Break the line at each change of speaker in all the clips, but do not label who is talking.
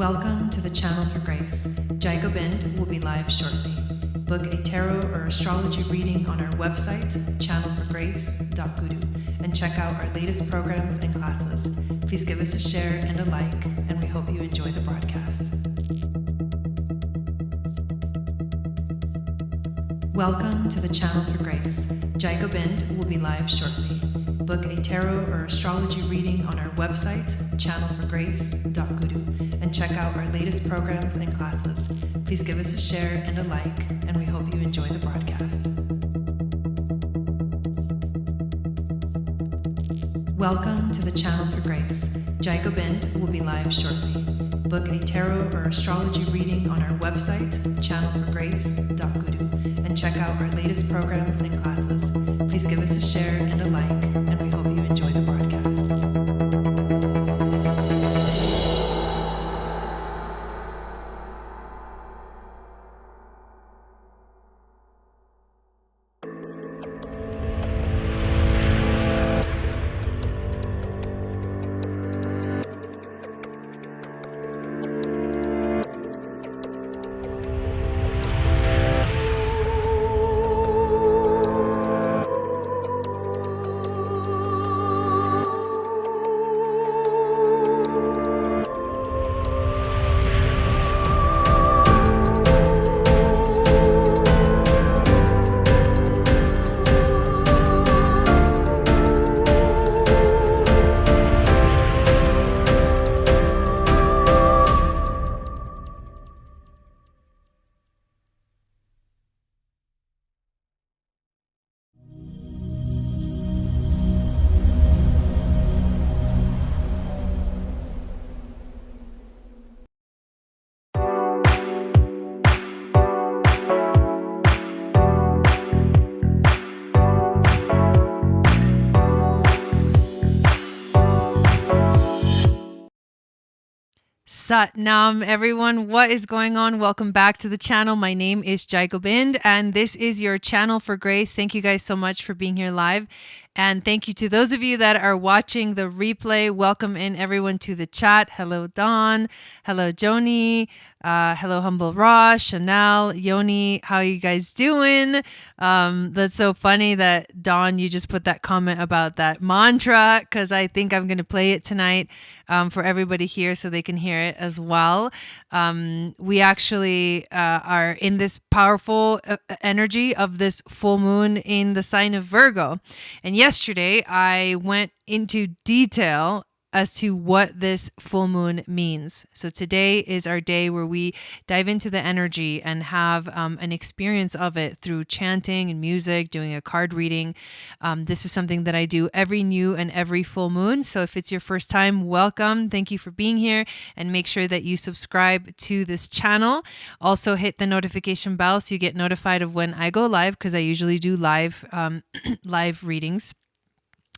Welcome to the Channel for Grace. Gobind will be live shortly. Book a tarot or astrology reading on our website, channelforgrace.guru, and check out our latest programs and classes. Please give us a share and a like, and we hope you enjoy the broadcast. Welcome to the Channel for Grace. Gobind will be live shortly. Book a tarot or astrology reading on our website, channelforgrace.guru, and check out our latest programs and classes. Please give us a share and a like, and we hope you enjoy the broadcast. Welcome to the Channel for Grace. Gobind will be live shortly. Book a tarot or astrology reading on our website, channelforgrace.guru, and check out our latest programs and classes. Please give us a share and a like, and we hope you enjoy the broadcast. Sat Nam, everyone. What is going on? Welcome back to the channel. My name is Gobind, and this is your Channel for Grace. Thank you guys so much for being here live. And thank you to those of you that are watching the replay. Welcome in everyone to the chat. Hello, Dawn. Hello, Joni. Hello, Humble Raw, Chanel, Yoni. How are you guys doing? That's so funny that, Dawn, you just put that comment about that mantra, because I think I'm going to play it tonight for everybody here so they can hear it as well. We actually are in this powerful energy of this full moon in the sign of Virgo. And yesterday, I went into detail as to what this full moon means. So today is our day where we dive into the energy and have an experience of it through chanting and music, doing a card reading. This is something that I do every new and every full moon. So if it's your first time, welcome. Thank you for being here, and make sure that you subscribe to this channel. Also hit the notification bell so you get notified of when I go live, because I usually do live readings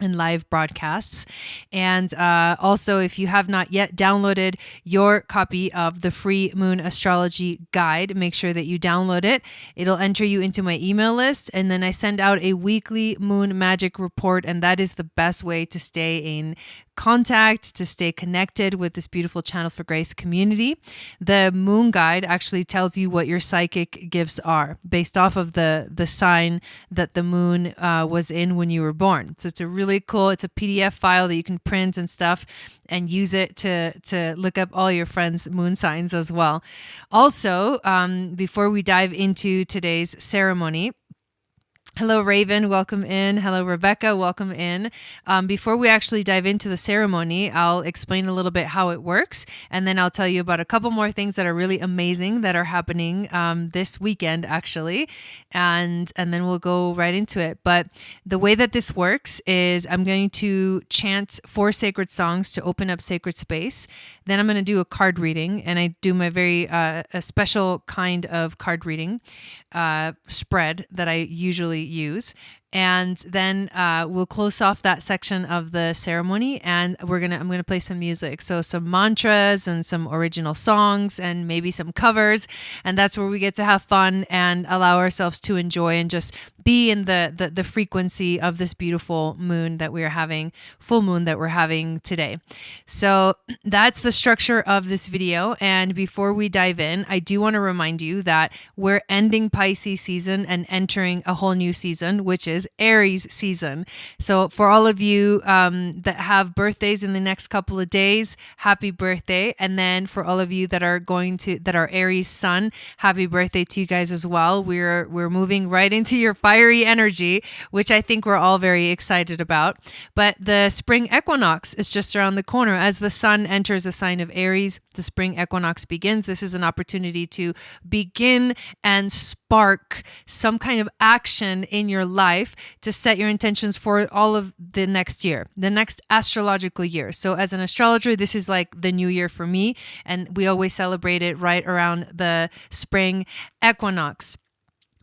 and live broadcasts. And also, if you have not yet downloaded your copy of the free Moon Astrology Guide, make sure that you download it. It'll enter you into my email list, and then I send out a weekly Moon Magic Report, and that is the best way to stay in contact, to stay connected with this beautiful Channel for Grace community. The Moon Guide actually tells you what your psychic gifts are based off of the sign that the moon was in when you were born. So it's a really cool, it's a PDF file that you can print and stuff and use it to look up all your friends' moon signs as well. Also, before we dive into today's ceremony, hello, Raven. Welcome in. Hello, Rebecca. Welcome in. Before we actually dive into the ceremony, I'll explain a little bit how it works, and then I'll tell you about a couple more things that are really amazing that are happening this weekend, actually, and then we'll go right into it. But the way that this works is I'm going to chant 4 sacred songs to open up sacred space. Then I'm going to do a card reading, and I do my very a special kind of card reading spread that I usually use. And then we'll close off that section of the ceremony, and I'm gonna play some music, so some mantras and some original songs and maybe some covers, and that's where we get to have fun and allow ourselves to enjoy and just be in the frequency of this beautiful moon that we are having, full moon that we're having today. So that's the structure of this video. And before we dive in, I do want to remind you that we're ending Pisces season and entering a whole new season, which is Aries season. So for all of you that have birthdays in the next couple of days, happy birthday. And then for all of you that are Aries sun, happy birthday to you guys as well. We're moving right into your fiery energy, which I think we're all very excited about. But the spring equinox is just around the corner. As the sun enters a sign of Aries, the spring equinox begins. This is an opportunity to begin and spark some kind of action in your life to set your intentions for all of the next year, the next astrological year. So as an astrologer, this is like the new year for me, and we always celebrate it right around the spring equinox.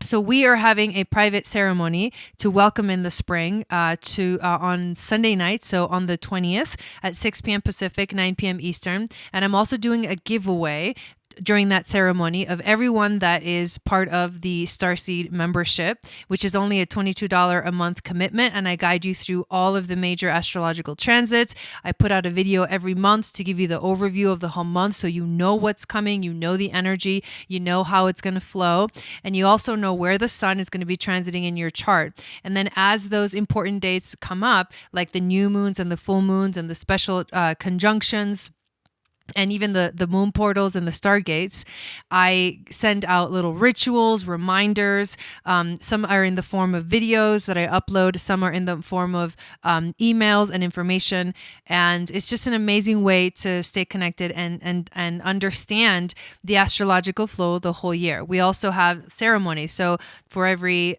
So we are having a private ceremony to welcome in the spring on Sunday night, so on the 20th at 6 p.m. Pacific, 9 p.m. Eastern. And I'm also doing a giveaway during that ceremony of everyone that is part of the Starseed membership, which is only a $22 a month commitment. And I guide you through all of the major astrological transits. I put out a video every month to give you the overview of the whole month, so you know what's coming, you know the energy, you know how it's going to flow, and you also know where the sun is going to be transiting in your chart. And then as those important dates come up, like the new moons and the full moons and the special conjunctions, and even the moon portals and the stargates, I send out little rituals, reminders. Some are in the form of videos that I upload. Some are in the form of emails and information. And it's just an amazing way to stay connected and understand the astrological flow the whole year. We also have ceremonies. So for every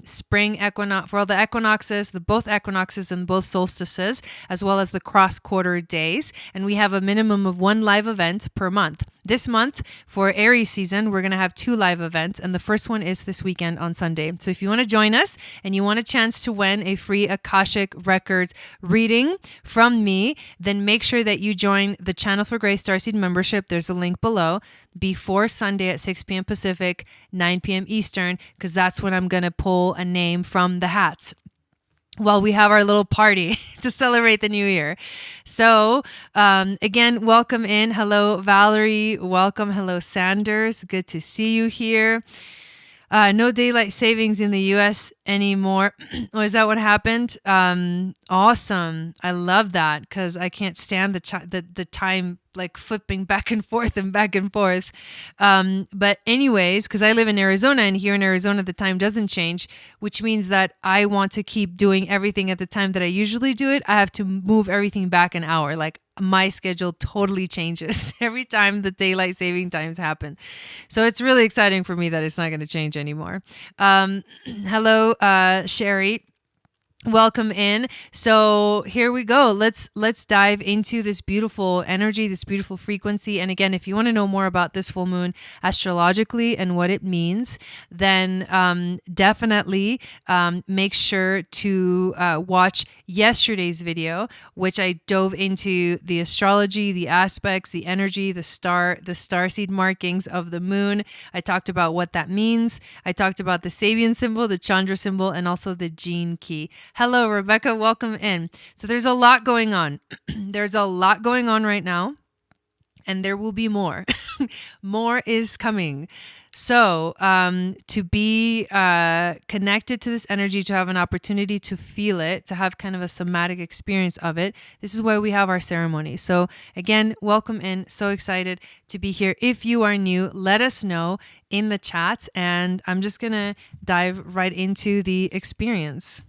spring equinox, for all the equinoxes, both equinoxes and both solstices, as well as the cross-quarter days. And we have a minimum of one live event per month. This month for Aries season, we're going to have 2 live events, and the first one is this weekend on Sunday. So if you want to join us and you want a chance to win a free Akashic Records reading from me, then make sure that you join the Channel for Grace Starseed membership. There's a link below before Sunday at 6 p.m. Pacific, 9 p.m. Eastern, because that's when I'm going to pull a name from the hats while we have our little party to celebrate the new year. So again, welcome in. Hello, Valerie. Welcome. Hello, Sanders. Good to see you here. No daylight savings in the U.S. anymore. Oh, is that what happened? Awesome. I love that because I can't stand the time like flipping back and forth and back and forth. But anyways, because I live in Arizona, and here in Arizona, the time doesn't change, which means that I want to keep doing everything at the time that I usually do it. I have to move everything back an hour. Like my schedule totally changes every time the daylight saving times happen. So it's really exciting for me that it's not going to change anymore. Hello, Sherry. Welcome in. So here we go. Let's dive into this beautiful energy, this beautiful frequency. And again, if you want to know more about this full moon astrologically and what it means, then definitely make sure to watch yesterday's video, which I dove into the astrology, the aspects, the energy, the starseed markings of the moon. I talked about what that means. I talked about the Sabian symbol, the Chandra symbol, and also the gene key. Hello, Rebecca. Welcome in. So there's a lot going on. There's a lot going on right now, and there will be more. More is coming. So to be connected to this energy, to have an opportunity to feel it, to have kind of a somatic experience of it, this is why we have our ceremony. So again, welcome in. So excited to be here. If you are new, let us know in the chat, and I'm just going to dive right into the experience.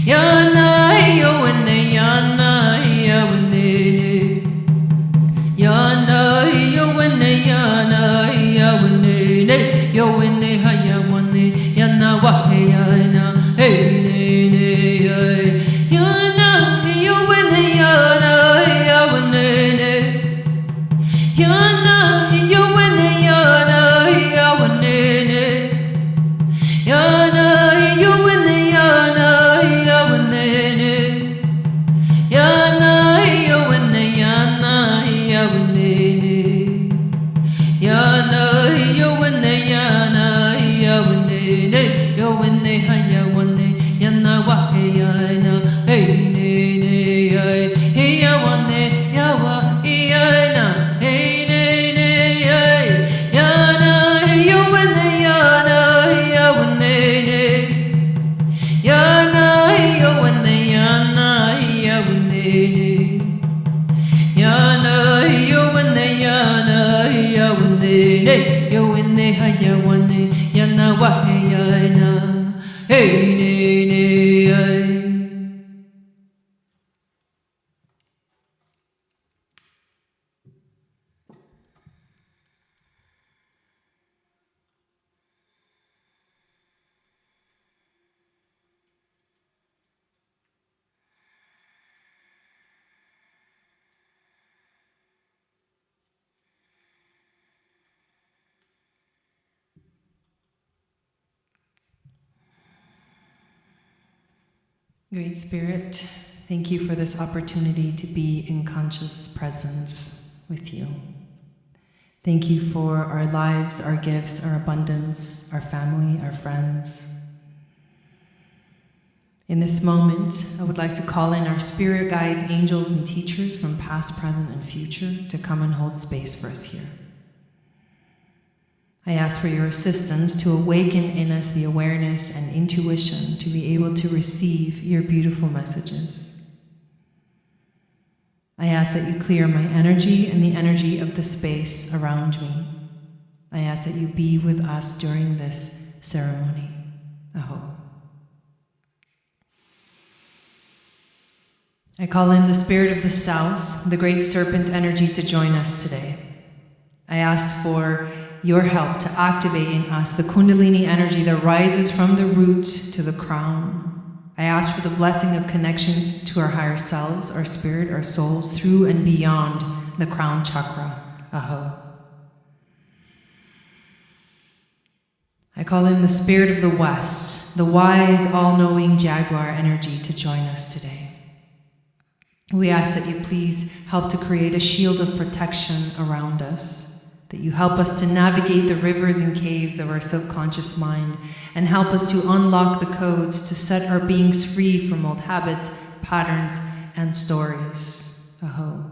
Yana
ne yo in ne haya wane yana wa he ya na hey ne ne ay. Great Spirit, thank you for this opportunity to be in conscious presence with you. Thank you for our lives, our gifts, our abundance, our family, our friends. In this moment, I would like to call in our spirit guides, angels, and teachers from past, present, and future to come and hold space for us here. I ask for your assistance to awaken in us the awareness and intuition to be able to receive your beautiful messages. I ask that you clear my energy and the energy of the space around me. I ask that you be with us during this ceremony. Aho. I call in the spirit of the south, the great serpent energy, to join us today. I ask for your help to activate in us the Kundalini energy that rises from the root to the crown. I ask for the blessing of connection to our higher selves, our spirit, our souls, through and beyond the crown chakra. Aho. I call in the spirit of the west, the wise, all-knowing jaguar energy, to join us today. We ask that you please help to create a shield of protection around us, that you help us to navigate the rivers and caves of our subconscious mind and help us to unlock the codes to set our beings free from old habits, patterns, and stories. Aho.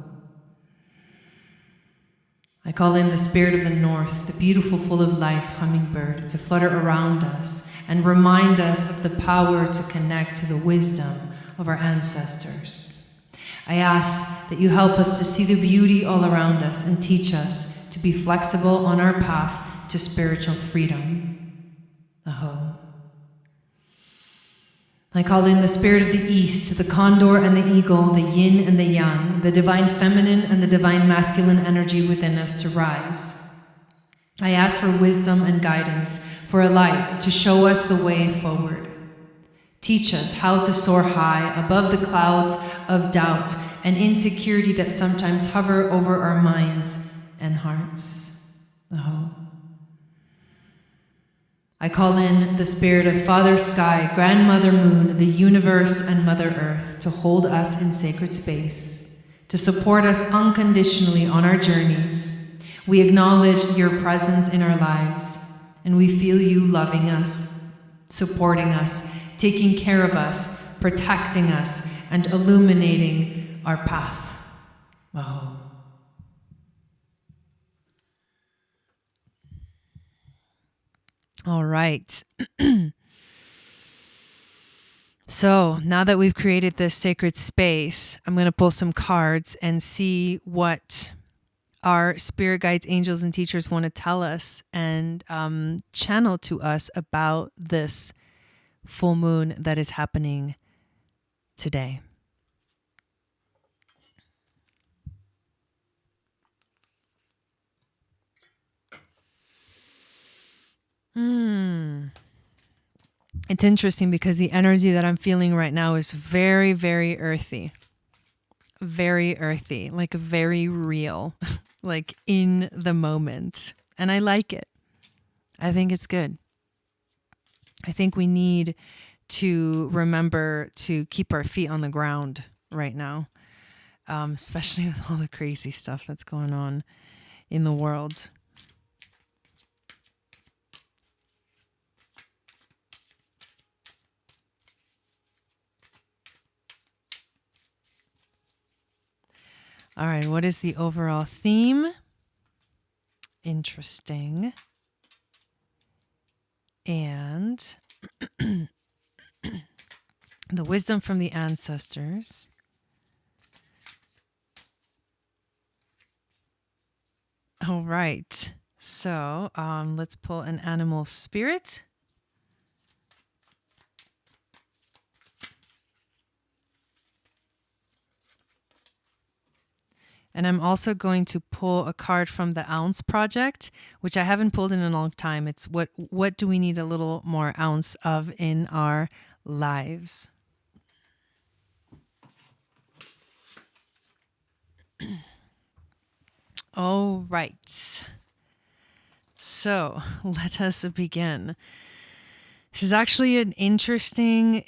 I call in the spirit of the north, the beautiful, full of life hummingbird, to flutter around us and remind us of the power to connect to the wisdom of our ancestors. I ask that you help us to see the beauty all around us and teach us to be flexible on our path to spiritual freedom. Aho. I call in the spirit of the east, the condor and the eagle, the yin and the yang, the divine feminine and the divine masculine energy within us to rise. I ask for wisdom and guidance, for a light to show us the way forward. Teach us how to soar high above the clouds of doubt and insecurity that sometimes hover over our minds and hearts. Aho. I call in the spirit of Father Sky, Grandmother Moon, the universe, and Mother Earth to hold us in sacred space, to support us unconditionally on our journeys. We acknowledge your presence in our lives, and we feel you loving us, supporting us, taking care of us, protecting us, and illuminating our path. Aho. All right. So now that we've created this sacred space, I'm going to pull some cards and see what our spirit guides, angels, and teachers want to tell us and channel to us about this full moon that is happening today. It's interesting because the energy that I'm feeling right now is very, very earthy. Very earthy, like very real, like in the moment. And I like it. I think it's good. I think we need to remember to keep our feet on the ground right now, especially with all the crazy stuff that's going on in the world. All right, what is the overall theme? Interesting. And the wisdom from the ancestors. All right. So let's pull an animal spirit. And I'm also going to pull a card from the Ounce Project, which I haven't pulled in a long time. It's what do we need a little more ounce of in our lives? All right. So let us begin. This is actually an interesting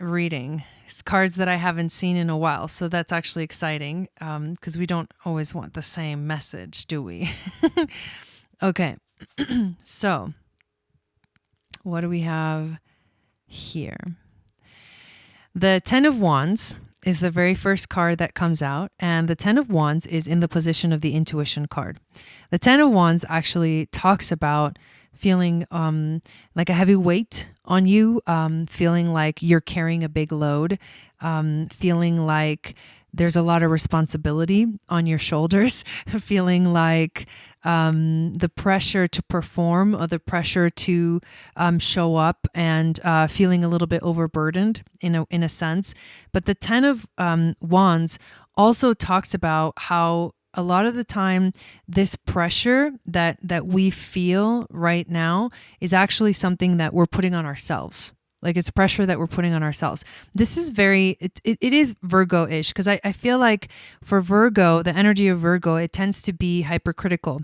reading. It's cards that I haven't seen in a while. So that's actually exciting because we don't always want the same message, do we? Okay. So what do we have here? The Ten of Wands is the very first card that comes out, and the Ten of Wands is in the position of the intuition card. The Ten of Wands actually talks about feeling like a heavy weight on you, feeling like you're carrying a big load, feeling like there's a lot of responsibility on your shoulders, feeling like the pressure to perform or the pressure to show up, and feeling a little bit overburdened in a sense. But the Ten of Wands also talks about how a lot of the time this pressure that we feel right now is actually something that we're putting on ourselves. Like it's pressure that we're putting on ourselves. This is it is Virgo-ish, because I feel like for Virgo, the energy of Virgo, it tends to be hypercritical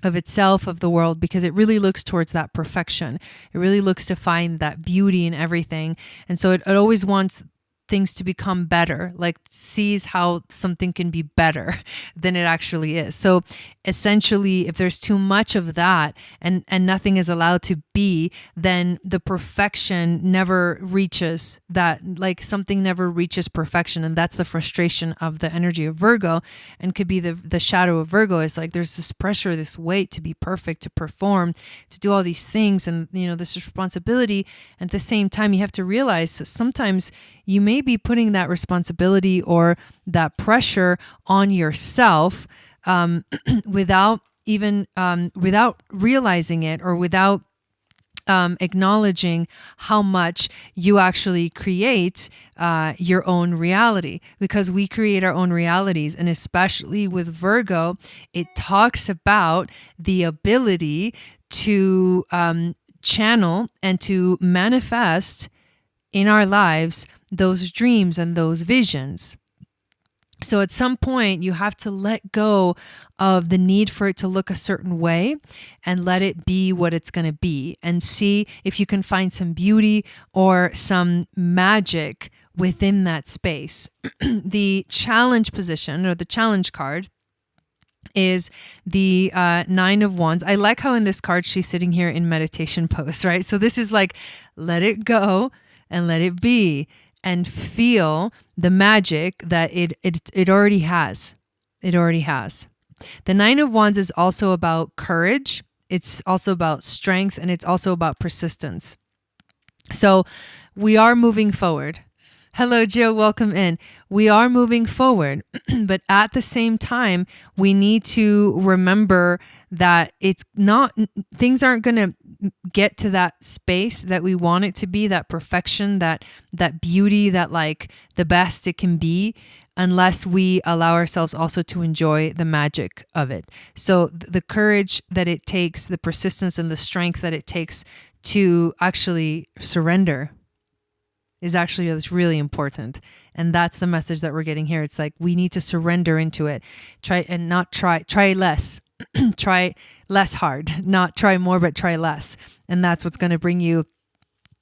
of itself, of the world, because it really looks towards that perfection. It really looks to find that beauty in everything. And so it always wants things to become better, like sees how something can be better than it actually is. So essentially, if there's too much of that and nothing is allowed to be, then the perfection never reaches that, like something never reaches perfection. And that's the frustration of the energy of Virgo, and could be the shadow of Virgo. Is like there's this pressure, this weight to be perfect, to perform, to do all these things, and this responsibility. And at the same time, you have to realize that sometimes you may be putting that responsibility or that pressure on yourself without realizing it, or without acknowledging how much you actually create your own reality, because we create our own realities. And especially with Virgo, it talks about the ability to channel and to manifest in our lives those dreams and those visions. So at some point, you have to let go of the need for it to look a certain way and let it be what it's going to be, and see if you can find some beauty or some magic within that space. The challenge position, or the challenge card, is the Nine of Wands. I like how in this card she's sitting here in meditation pose, right? So this is like, let it go and let it be, and feel the magic that it already has. It already has. The Nine of Wands is also about courage. It's also about strength, and it's also about persistence. So we are moving forward. Hello, Joe. Welcome in. We are moving forward, but at the same time, we need to remember that things aren't going to get to that space that we want it to be, that perfection, that beauty, that like the best it can be, unless we allow ourselves also to enjoy the magic of it. So the courage that it takes, the persistence and the strength that it takes to actually surrender is actually really important. And that's the message that we're getting here. It's like we need to surrender into it. Try less. Try less hard, not try more, but try less. And that's what's going to bring you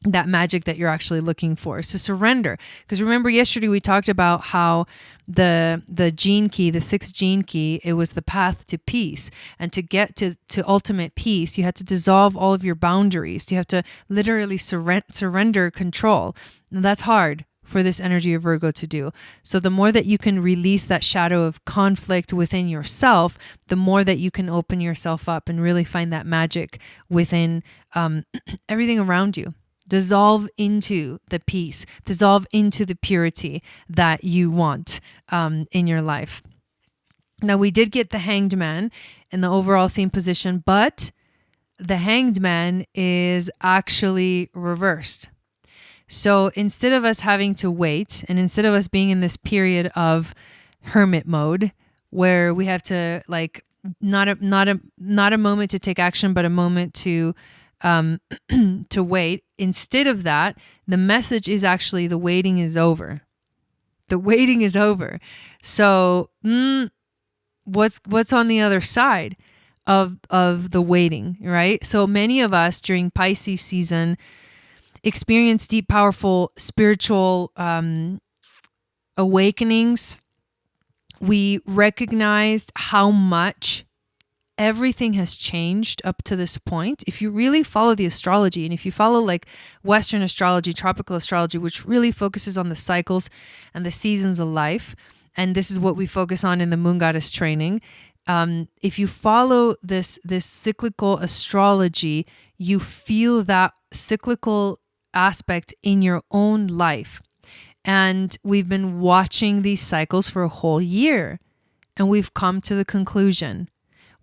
that magic that you're actually looking for. So surrender. Because remember yesterday we talked about how the gene key, the sixth gene key, it was the path to peace. And to get to ultimate peace, you had to dissolve all of your boundaries. You have to literally surrender control. And that's hard for this energy of Virgo to do. So the more that you can release that shadow of conflict within yourself, the more that you can open yourself up and really find that magic within everything around you. Dissolve into the peace, dissolve into the purity that you want in your life. Now, we did get the Hanged Man in the overall theme position, but the Hanged Man is actually reversed. So instead of us having to wait, and instead of us being in this period of hermit mode where we have to like not a moment to take action, but a moment to to wait. Instead of that, the message is actually the waiting is over. The waiting is over. So what's on the other side of the waiting, right? So many of us during Pisces season experience deep, powerful spiritual awakenings. We recognized how much everything has changed up to this point. If you really follow the astrology, and if you follow like Western astrology, tropical astrology, which really focuses on the cycles and the seasons of life, and this is what we focus on in the Moon Goddess training. If you follow this cyclical astrology, you feel that cyclical aspect in your own life. And we've been watching these cycles for a whole year, and we've come to the conclusion.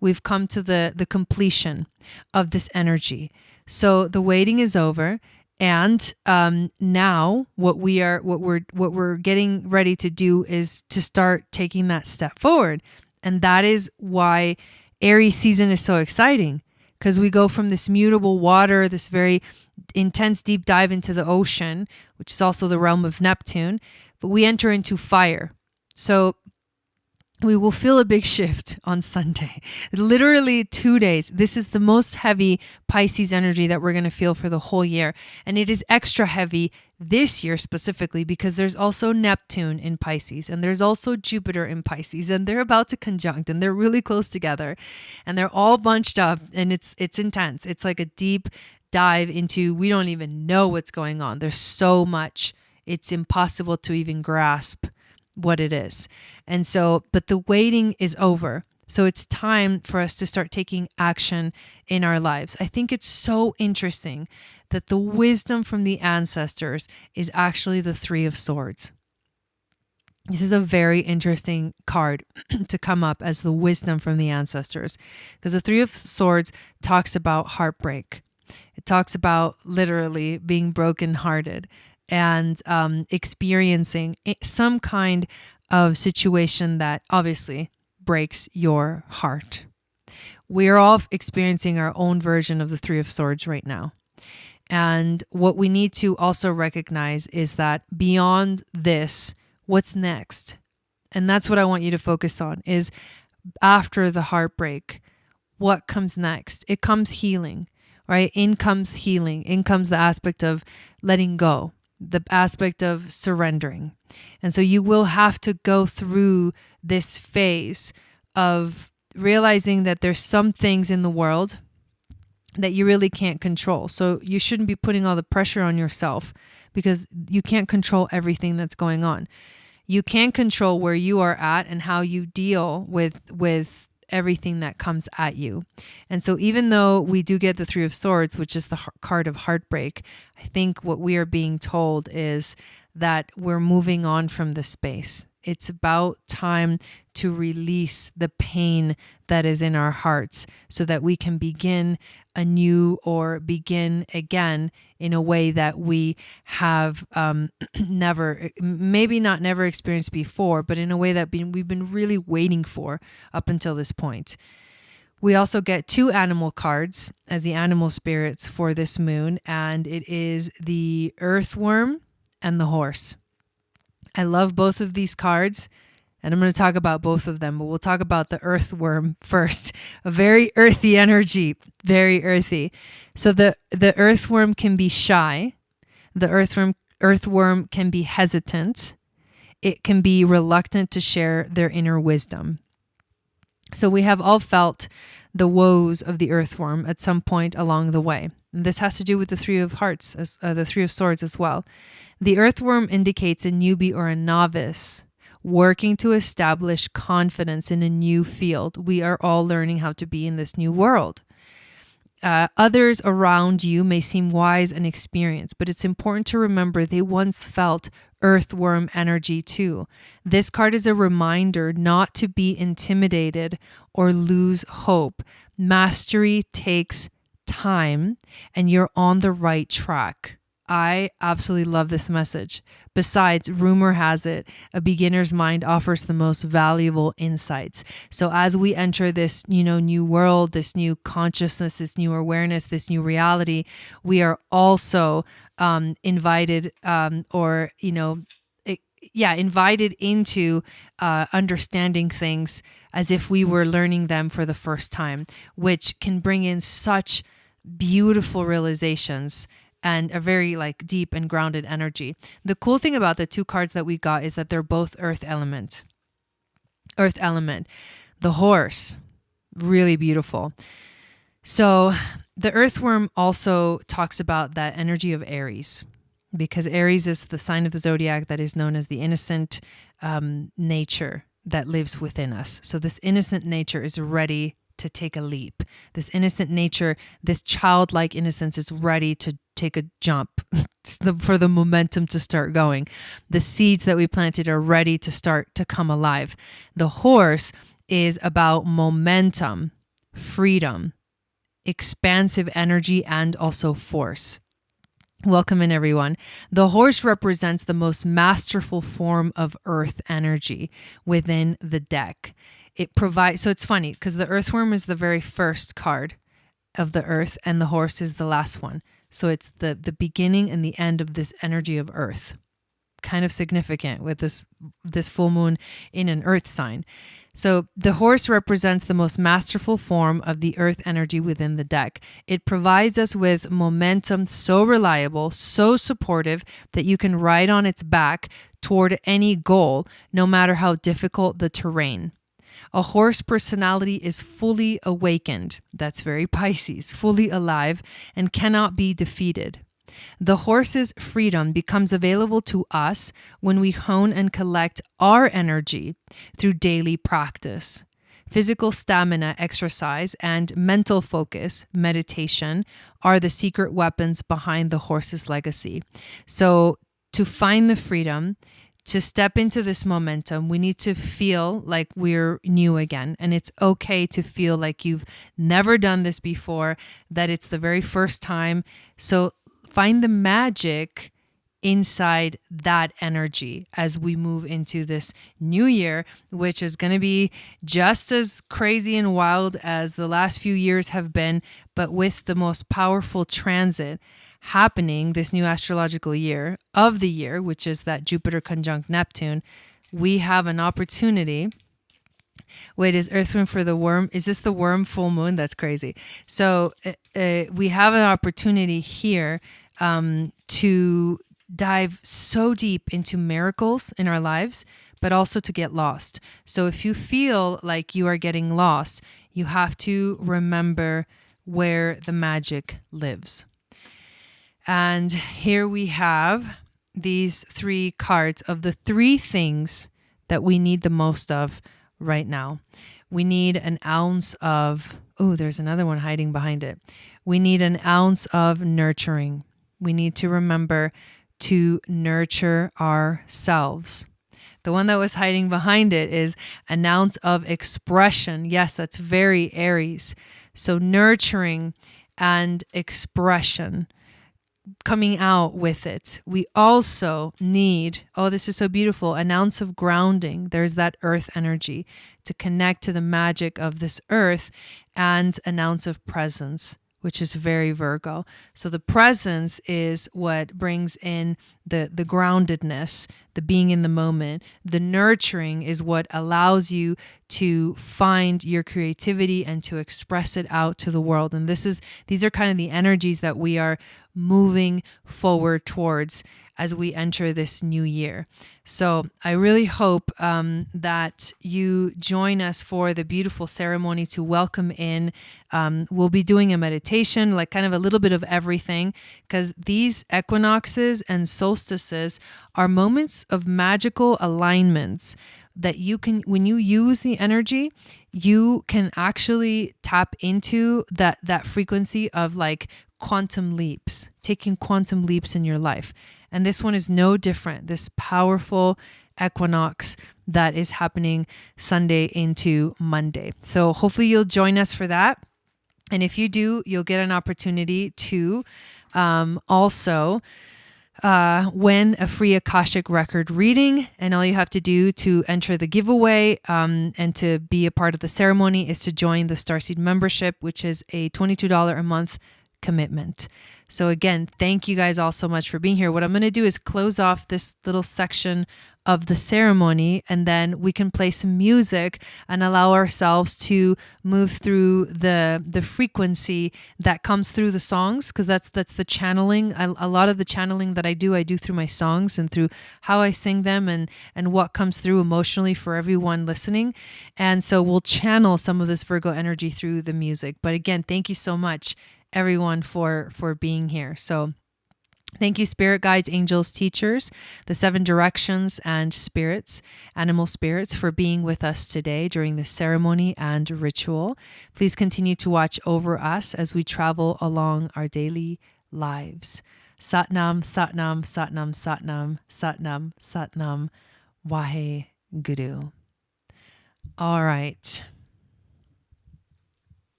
We've come to the completion of this energy. So the waiting is over, and now what we're getting ready to do is to start taking that step forward, and that is why Aries season is so exciting, because we go from this mutable water, this very intense deep dive into the ocean, which is also the realm of Neptune, but we enter into fire. So we will feel a big shift on Sunday. Literally 2 days. This is the most heavy Pisces energy that we're going to feel for the whole year. And it is extra heavy this year specifically because there's also Neptune in Pisces, and there's also Jupiter in Pisces, and they're about to conjunct, and they're really close together, and they're all bunched up, and it's intense. It's like a deep dive into, we don't even know what's going on. There's so much. It's impossible to even grasp what it is. And so, but the waiting is over. So it's time for us to start taking action in our lives. I think it's so interesting that the wisdom from the ancestors is actually the Three of Swords. This is a very interesting card to come up as the wisdom from the ancestors, because the Three of Swords talks about heartbreak. It talks about literally being brokenhearted and experiencing some kind of situation that obviously breaks your heart. We're all experiencing our own version of the Three of Swords right now. And what we need to also recognize is that beyond this, what's next? And that's what I want you to focus on, is after the heartbreak, what comes next? It comes healing, right? In comes healing. In comes the aspect of letting go, the aspect of surrendering. And so you will have to go through this phase of realizing that there's some things in the world that you really can't control. So you shouldn't be putting all the pressure on yourself, because you can't control everything that's going on. You can control where you are at and how you deal with everything that comes at you. And so even though we do get the Three of Swords, which is the card of heartbreak, I think what we are being told is that we're moving on from this space. It's about time to release the pain that is in our hearts so that we can begin anew or begin again in a way that we have never experienced before, but in a way that we've been really waiting for up until this point. We also get two animal cards as the animal spirits for this moon, and it is the Earthworm and the Horse. I love both of these cards, and I'm going to talk about both of them, but we'll talk about the Earthworm first. A very earthy energy, very earthy. So the Earthworm can be shy. The Earthworm can be hesitant. It can be reluctant to share their inner wisdom. So we have all felt the woes of the Earthworm at some point along the way. And this has to do with the Three of Hearts, the Three of Swords as well. The Earthworm indicates a newbie or a novice working to establish confidence in a new field. We are all learning how to be in this new world. Others around you may seem wise and experienced, but it's important to remember they once felt Earthworm energy too. This card is a reminder not to be intimidated or lose hope. Mastery takes time and you're on the right track. I absolutely love this message. Besides, rumor has it, a beginner's mind offers the most valuable insights. So as we enter this, new world, this new consciousness, this new awareness, this new reality, we are also invited invited into understanding things as if we were learning them for the first time, which can bring in such beautiful realizations and a very deep and grounded energy. The cool thing about the two cards that we got is that they're both earth element. Earth element. The horse, really beautiful. So the earthworm also talks about that energy of Aries, because Aries is the sign of the zodiac that is known as the innocent nature that lives within us. So this innocent nature is ready to take a leap. This innocent nature, this childlike innocence is ready to take a jump for the momentum to start going. The seeds that we planted are ready to start to come alive. The horse is about momentum, freedom, expansive energy, and also force. Welcome in, everyone. The horse represents the most masterful form of earth energy within the deck. It provides, so it's funny because the earthworm is the very first card of the earth and the horse is the last one. So it's the beginning and the end of this energy of earth. Kind of significant with this full moon in an earth sign. So the horse represents the most masterful form of the earth energy within the deck. It provides us with momentum so reliable, so supportive that you can ride on its back toward any goal, no matter how difficult the terrain. A horse personality is fully awakened. That's very Pisces, fully alive and cannot be defeated. The horse's freedom becomes available to us when we hone and collect our energy through daily practice. Physical stamina, exercise, and mental focus, meditation, are the secret weapons behind the horse's legacy. So to find the freedom, to step into this momentum, we need to feel like we're new again. And it's okay to feel like you've never done this before, that it's the very first time. So find the magic inside that energy as we move into this new year, which is going to be just as crazy and wild as the last few years have been, but with the most powerful transit happening this new astrological year of the year, which is that Jupiter conjunct Neptune. We have an opportunity. Wait, is Earthworm for the worm? Is this the worm full moon? That's crazy. So we have an opportunity here to dive so deep into miracles in our lives, but also to get lost. So if you feel like you are getting lost, you have to remember where the magic lives. And here we have these three cards of the three things that we need the most of right now. We need an ounce of, there's another one hiding behind it. We need an ounce of nurturing. We need to remember to nurture ourselves. The one that was hiding behind it is an ounce of expression. Yes, that's very Aries. So nurturing and expression, coming out with it. We also need, this is so beautiful, an ounce of grounding. There's that earth energy to connect to the magic of this earth, and an ounce of presence, which is very Virgo. So the presence is what brings in the groundedness, the being in the moment. The nurturing is what allows you to find your creativity and to express it out to the world. And these are kind of the energies that we are moving forward towards as we enter this new year. So I really hope that you join us for the beautiful ceremony to welcome in. We'll be doing a meditation, like kind of a little bit of everything, because these equinoxes and solstices are moments of magical alignments that you can, when you use the energy, you can actually tap into that frequency of like quantum leaps, taking quantum leaps in your life. And this one is no different. This powerful equinox that is happening Sunday into Monday. So hopefully you'll join us for that. And if you do, you'll get an opportunity to also win a free Akashic record reading. And all you have to do to enter the giveaway and to be a part of the ceremony is to join the Starseed membership, which is a $22 a month commitment. So again, thank you guys all so much for being here. What I'm going to do is close off this little section of the ceremony, and then we can play some music and allow ourselves to move through the frequency that comes through the songs, because that's the channeling. A lot of the channeling that I do through my songs and through how I sing them and what comes through emotionally for everyone listening. And so we'll channel some of this Virgo energy through the music. But again, thank you so much, everyone, for being here. So thank you, spirit guides, angels, teachers, the 7 directions, and spirits, animal spirits, for being with us today during this ceremony and ritual. Please continue to watch over us as we travel along our daily lives. Satnam, Satnam, Satnam, Satnam, Satnam, Satnam, Wahe Guru. All right.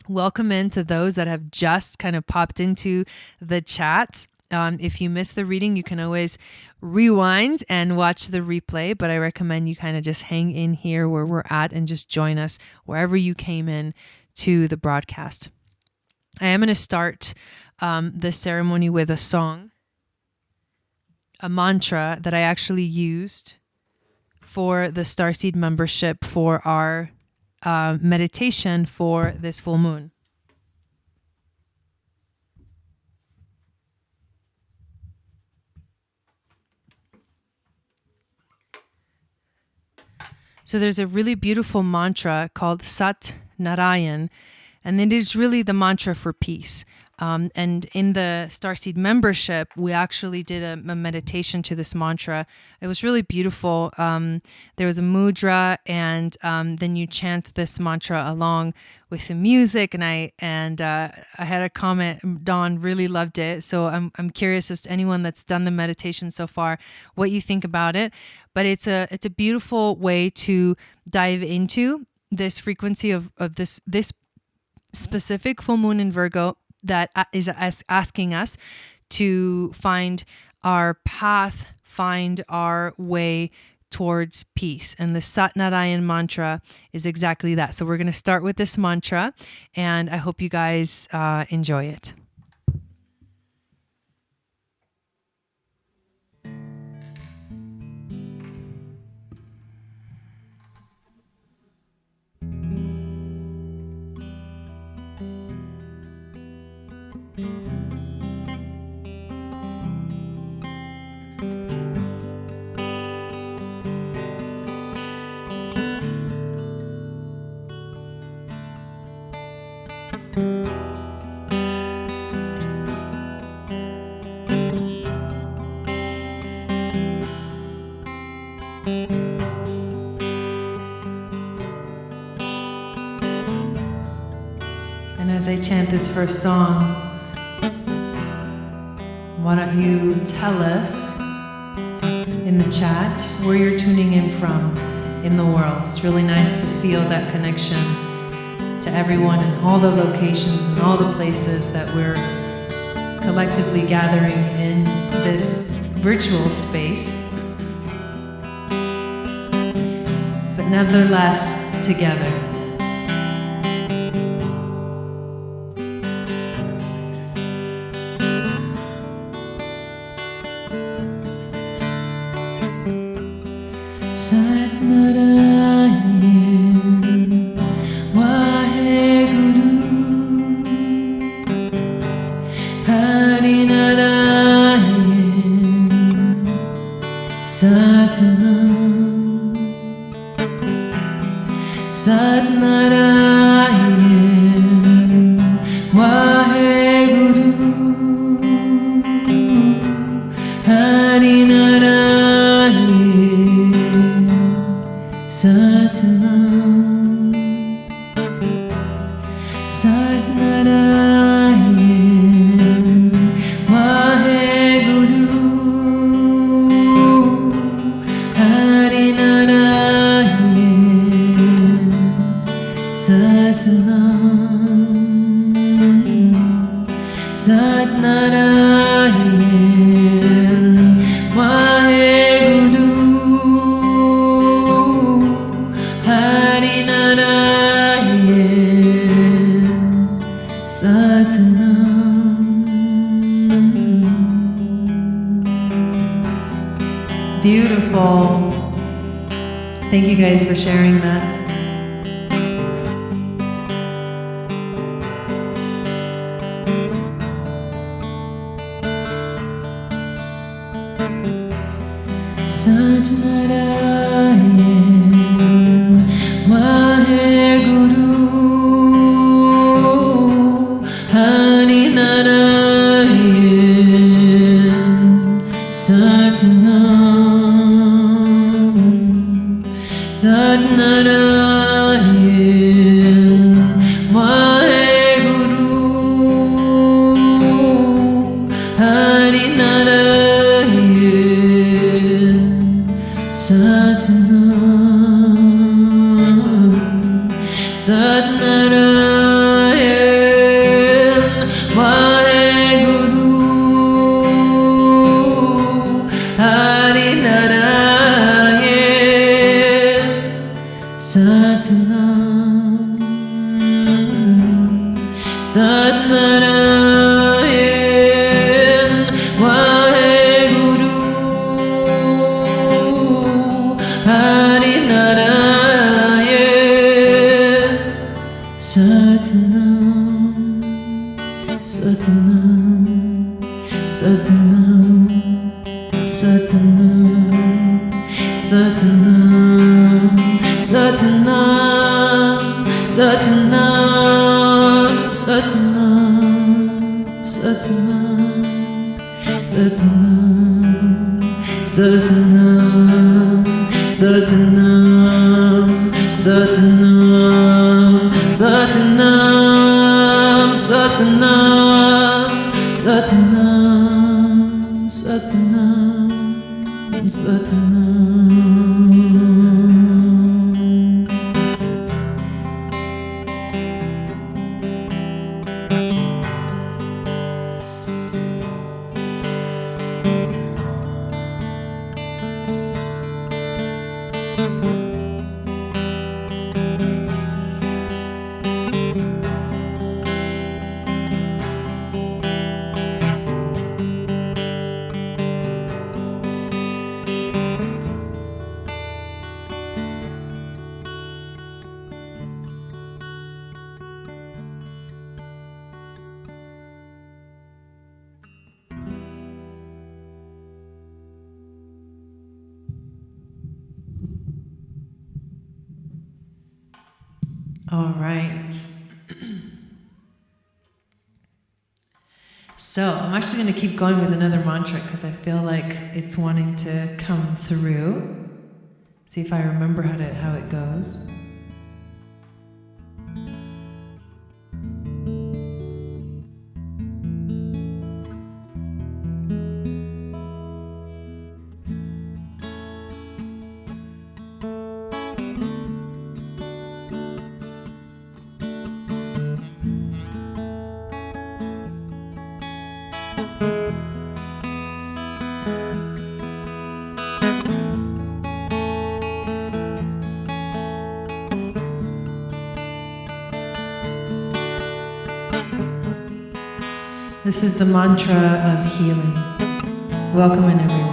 Welcome in to those that have just kind of popped into the chat. If you missed the reading, you can always rewind and watch the replay, but I recommend you kind of just hang in here where we're at and just join us wherever you came in to the broadcast. I am going to start the ceremony with a song, a mantra that I actually used for the Starseed membership for our meditation for this full moon. So there's a really beautiful mantra called Sat Narayan, and it is really the mantra for peace. And in the Starseed membership, we actually did a meditation to this mantra. It was really beautiful. There was a mudra, and then you chant this mantra along with the music. And I had a comment. Dawn really loved it. So I'm curious as to anyone that's done the meditation so far, what you think about it. But it's a beautiful way to dive into this frequency of this specific full moon in Virgo that is asking us to find our path, find our way towards peace. And the Sat Narayan mantra is exactly that. So we're going to start with this mantra, and I hope you guys enjoy it. And as I chant this first song, why don't you tell us in the chat where you're tuning in from in the world. It's really nice to feel that connection to everyone in all the locations and all the places that we're collectively gathering in this virtual space, but nevertheless together. Sat Narayan, Wahe Guru, Hari Narayan, Satnam, Sat Narayan, Wahe Guru, Hari Narayan, Satnam, Sat Narayan, Beautiful. Thank you guys for sharing that. Satnarayan Vaheguru Hari Narayan Satnam Satnarayan Vaheguru Hari Narayan Satnam Satnarayan Vaheguru Hari Narayan Satnam Satnarayan Vaheguru Hari Narayan Satnam Satnam Satnam Satnam Satnam Satnam Satnam Satnam Satnam Satnam Satnam Satnam Satnam Satnam Satnam Satnam Satnam. All right. So I'm actually going to keep going with another mantra because I feel like it's wanting to come through. See if I remember how it goes. This is the mantra of healing. Welcome in, everyone.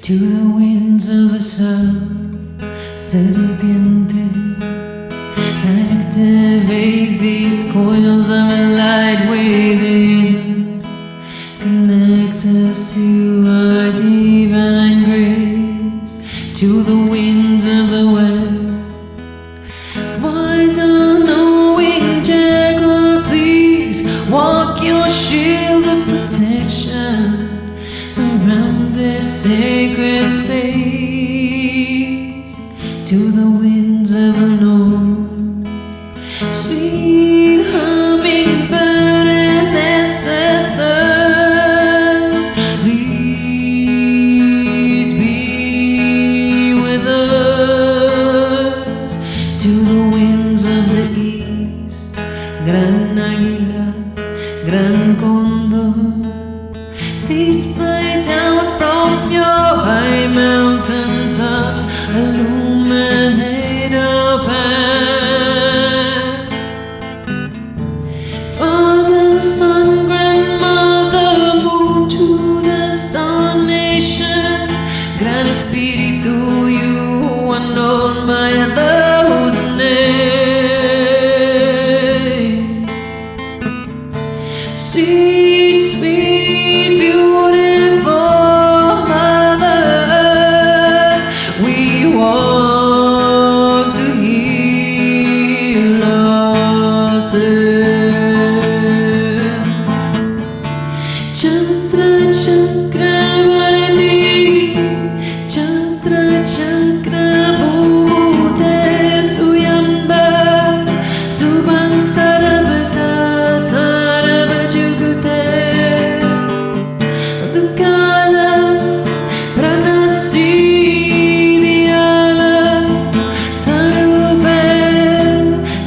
To the winds of the south, serpiente, activate these coils of light within us, connect us to our divine grace. To the winds of the west, wise unknowing jaguar, please walk your shield of protection around this sacred space to the winds of the north. Sweet hummingbird and ancestors, please be with us. To the winds of the east, Gran Águila, Gran Condor, please fly down from your high mountain tops, illuminate our path. Father, Son, Grandmother, moon to the star nations, Gran Espíritu, you are known by a thousand names. Sweet, sweet, beautiful Mother, we want to heal ourselves. Chakra, chakra, vardi, chakra, chakra, bhute, suyamba, subang sarabata, sarabajugute, dukala, pranasi, diyala, sarupe,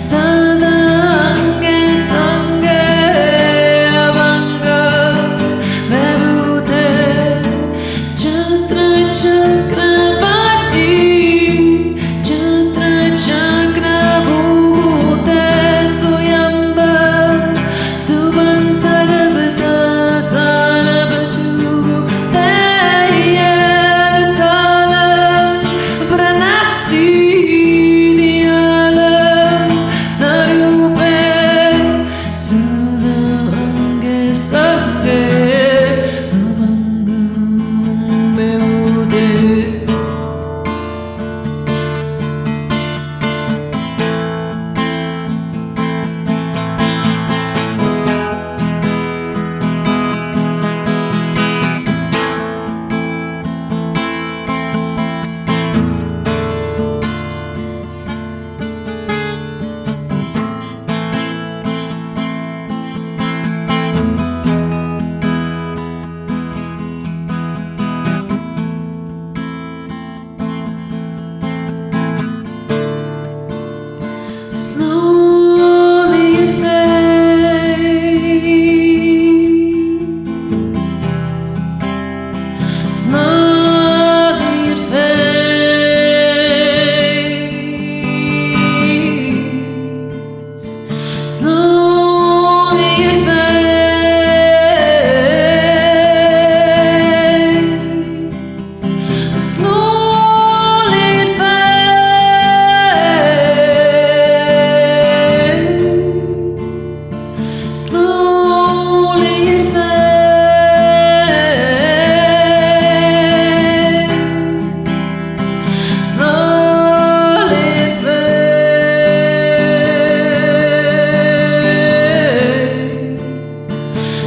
sadange, sange, avanga, bevute, chakra, chakra, vati, chakra, chakra, bhute, suyamba, subang sarabata, sarabajugute, dukala, pranasi, diyala, sarupe, sadange, sange, avanga, bevute. Slowly it fades. Slowly it fades. Slowly it fades. Slowly it fades. Slowly it fades. Slowly it fades.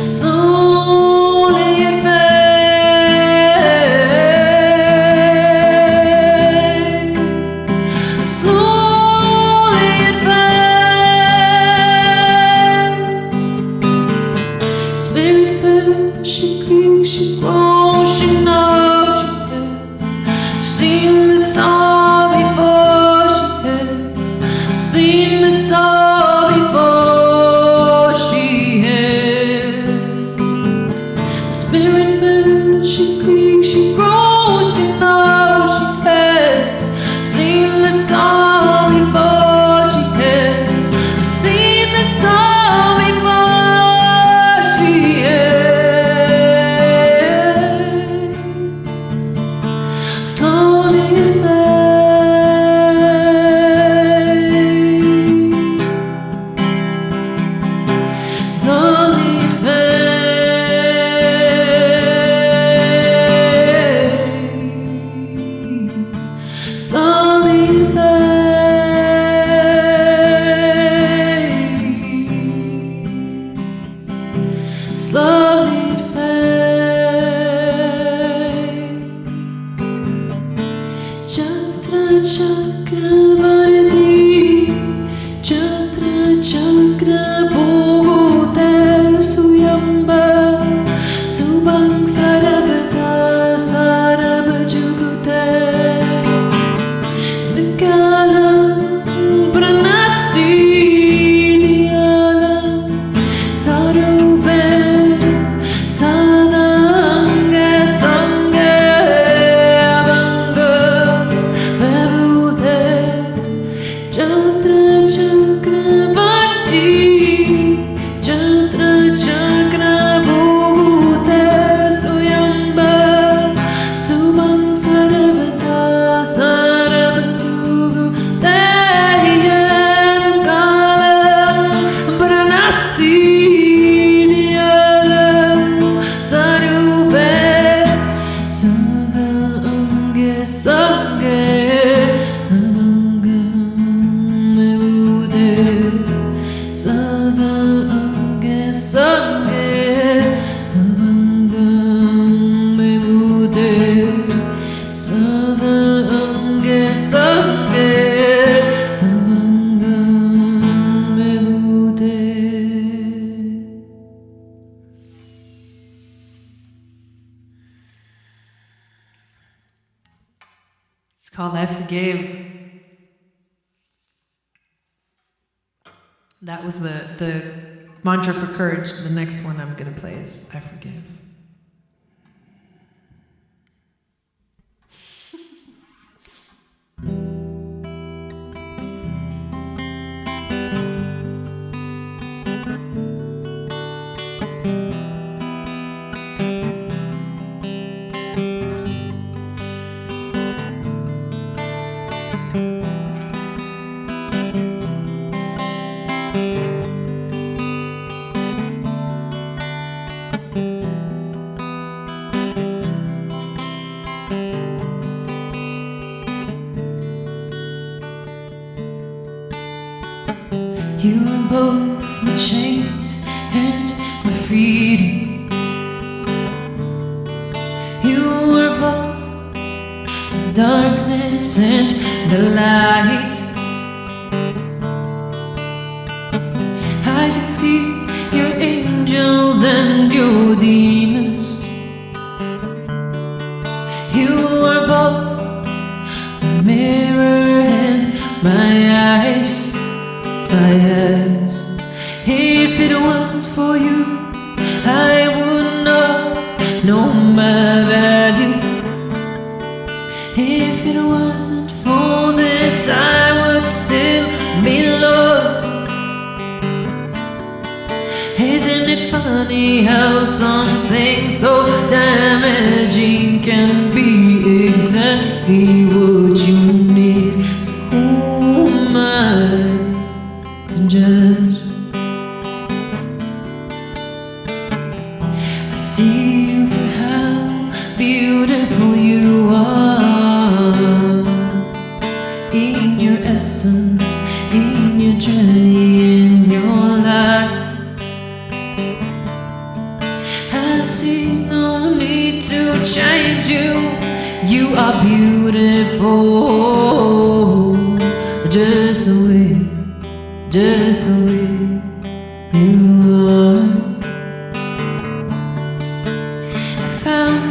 Slowly it fades. Slowly it fades. Spirit bird, she creaks, she grows, she knows she has seen the song before. She has seen the song before. She has. Spirit bird, she creaks, she grows, she knows she has seen the song before. She has seen the song before. She has. Slowly it fades. Slowly it fades.
It's called I Forgave. That was the mantra for courage. The next one I'm going to play is I Forgive.
You were both my chains and my freedom. You were both the darkness and the light. I can see your angels and your demons. You were both the mirror and my eyes. If it wasn't for you, I would not know my value. If it wasn't for this, I would still be lost. Isn't it funny how something so damaging can be exactly what you need? So who am I to judge? I see you for how beautiful you are, in your essence, in your journey, in your life. I see no need to change you. You are beautiful, just the way you are. I found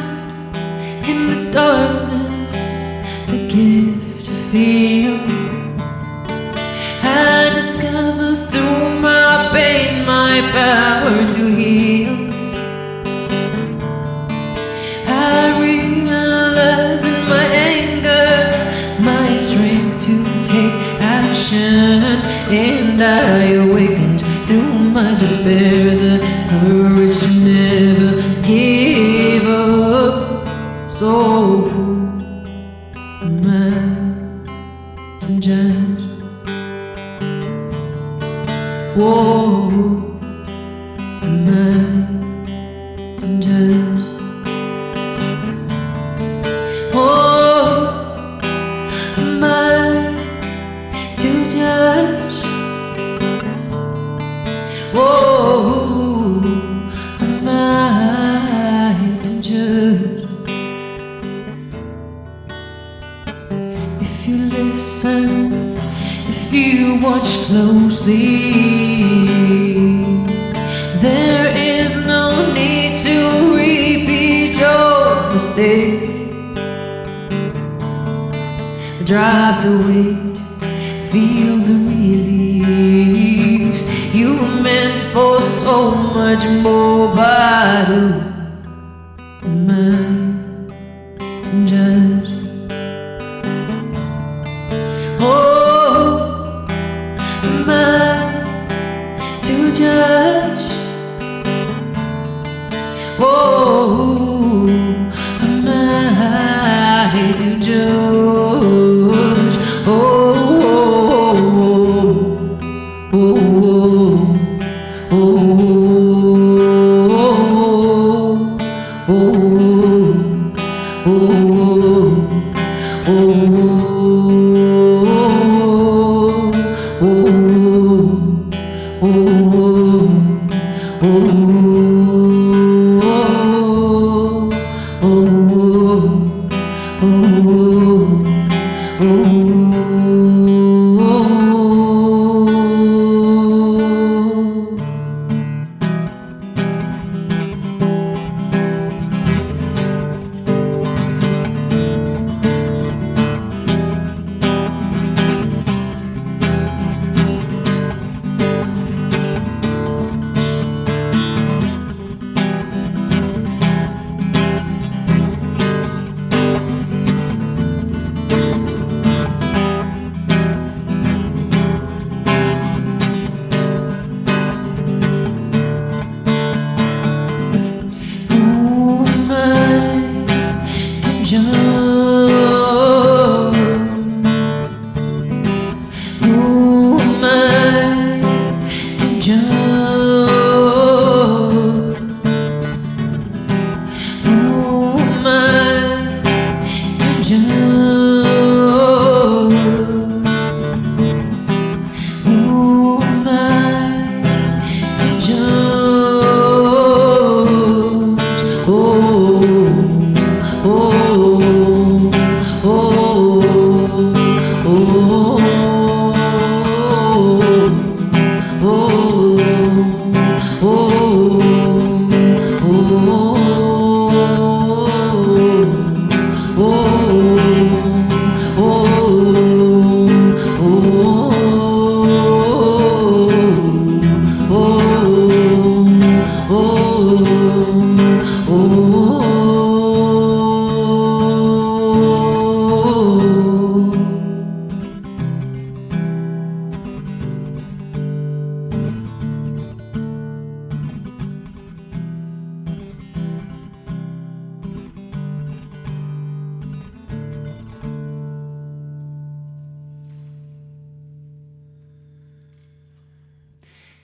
in the darkness the gift to feel. I discovered through my pain my power to heal. I realized in my anger my strength to take action, and I awakened through my despair the courage to never give up. So who am I to judge? Whoa, am I to judge? Oh, am I to judge? Oh, am I to judge? If you listen, if you watch closely, there is no need to repeat your mistakes. Drive the weight, feel the release. You were meant for so much more, but who am I to judge? Oh, am I to judge? Oh, am I to judge? Oh,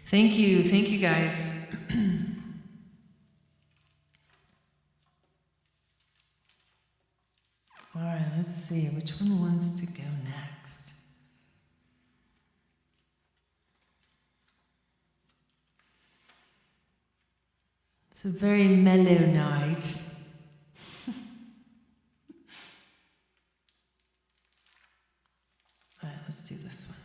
Thank you guys. All right, let's see which one wants to go next. It's a very mellow night. All right, let's do this one.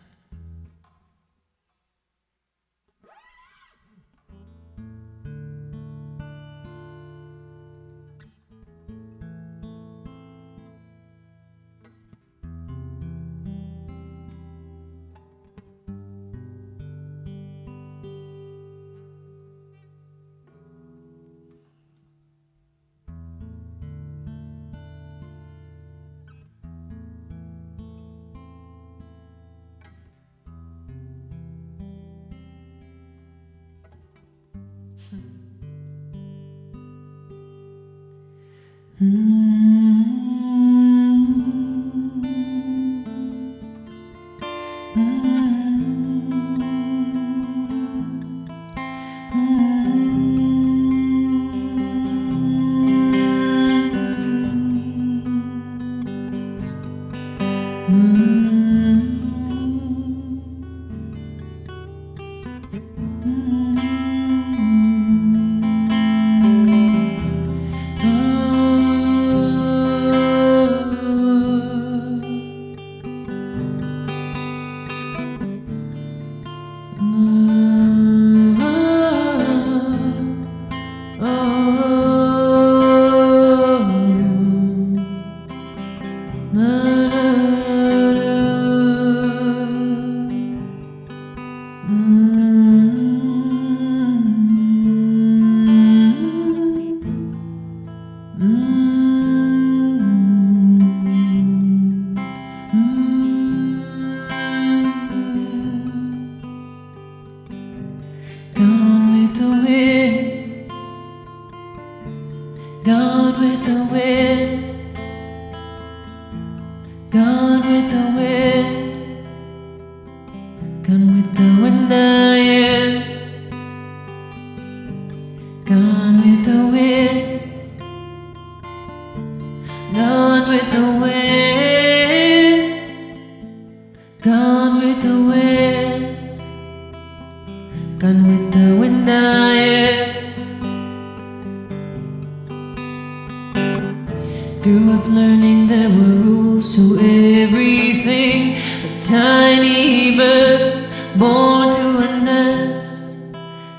Grew up learning there were rules to everything. A tiny bird born to a nest,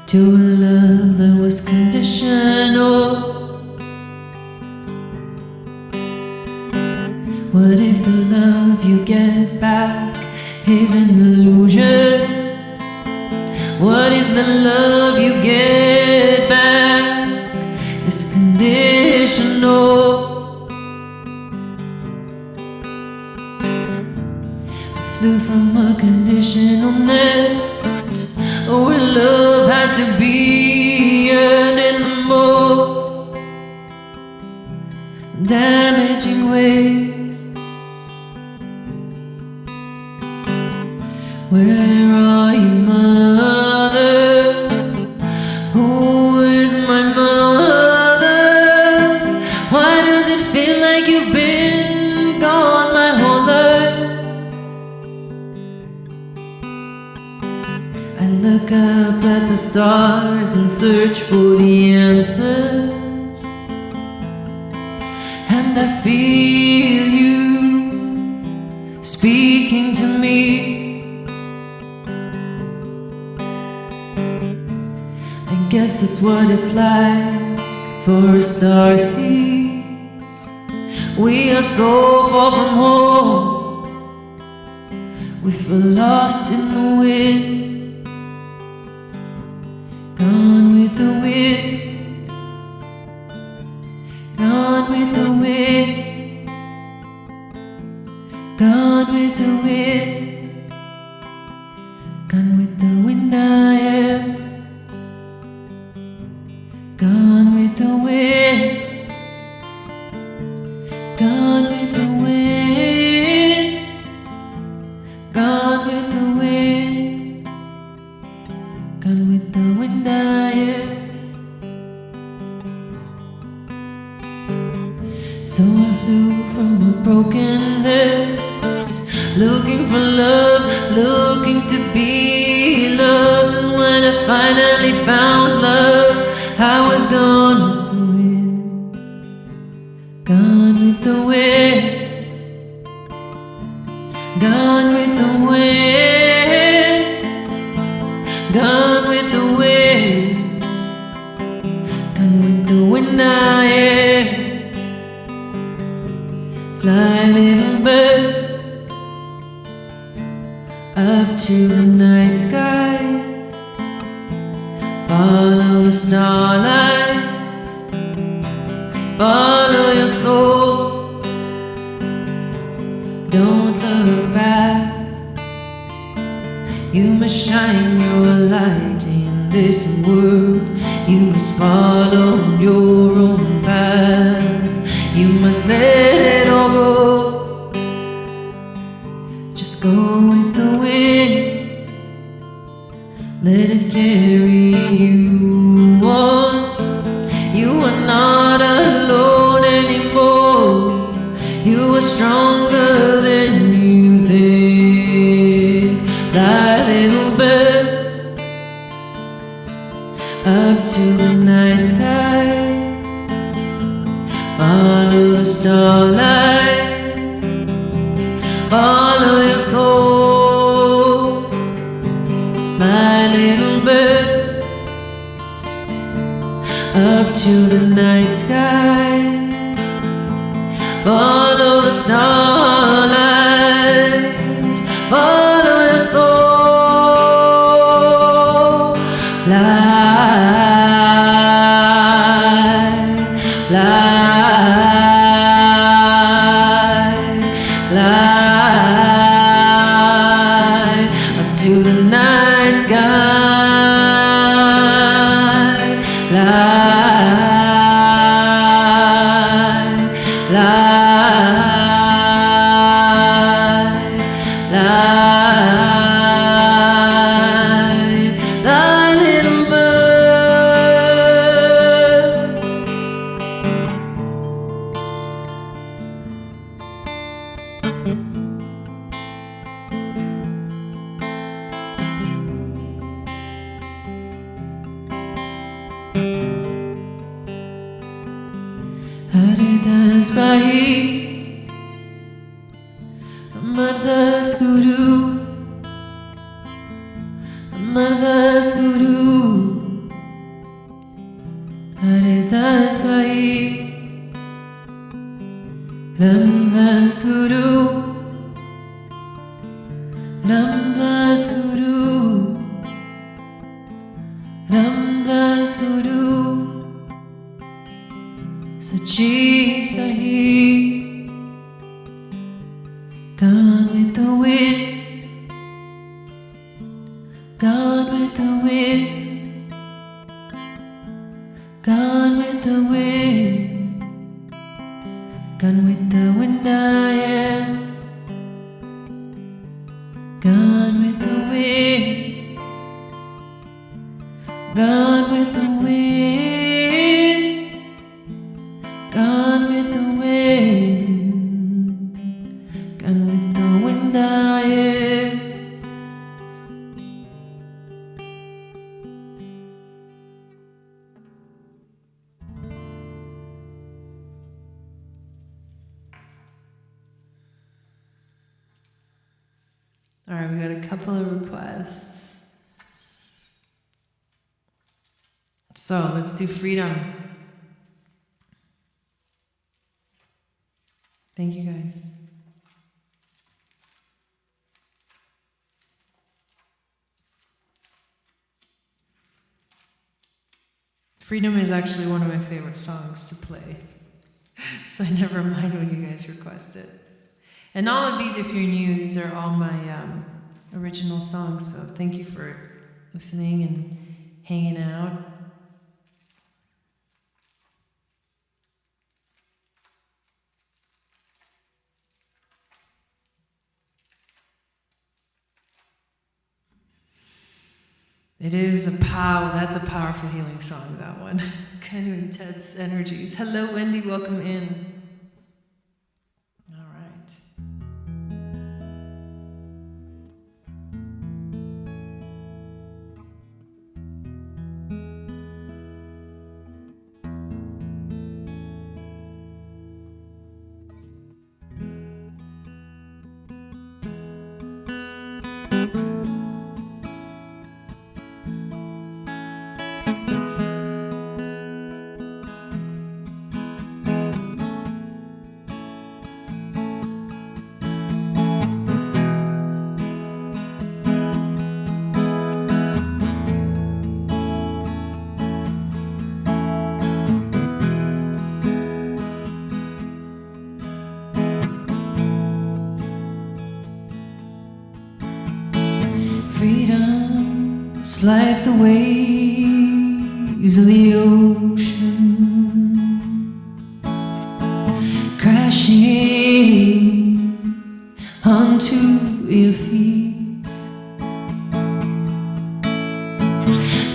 to a love that was conditional. What if the love you get back is an illusion? What if the love you get back is conditional? Flew from a conditional nest where love had to be earned in the most damaging ways. Where are you, mother? Who is my mother? Why does it feel like you've been gone my whole life? I look up at the stars and search for the answers, and I feel you speaking to me. I guess that's what it's like for a star sees. We are so far from home, we feel lost in the wind. Gone with the wind, gone with the wind, gone with the wind, gone with the wind I am. Gone with the wind, gone with the wind, gone with the wind, gone So I flew from a broken nest, looking for love, looking to be loved. And when I finally found love, I was gone with the wind, gone with the wind, gone with the wind, gone with the wind, gone with the wind I am. Fly, little bird, up to the night sky. Follow the starlight, follow your soul. Don't look back. You must shine your light in this world. You must follow your own path. You must let it all go. Just go with the wind, let it carry you on. You are not alone anymore. You are stronger than you think. Fly, little bird, up to the night sky. Follow the starlight, follow your soul. My little bird, up to the night sky. Follow the starlight, follow your soul. Fly, fly. Haridas bahi Amardas Guru, Amardas Guru, Haridas bahi Ramdas Guru, Ramdas Guru, Ramdas Guru. Sachi Sahi, gone with the wind, gone with the wind, gone with the wind, gone with the wind I am, gone with the wind, gone with the wind, gone with the wind, gone with the wind I am. All right, we got a couple of requests. So let's do freedom. Thank you guys. Freedom is actually one of my favorite songs to play. So I never mind when you guys request it. And all of these, if you're new, these are all my original songs. So thank you for listening and hanging out. It is that's a powerful healing song, that one. Kind of intense energies. Hello, Wendy, welcome in. like the waves of the ocean, crashing onto your feet.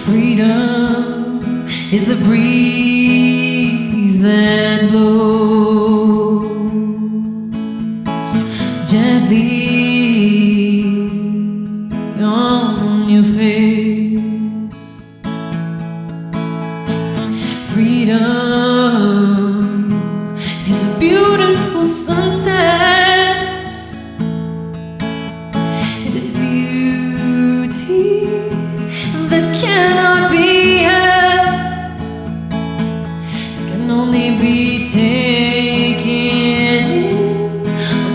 Freedom is the breeze that blows gently on your face. Freedom is a beautiful sunset. It is beauty that cannot be held, can only be taken in a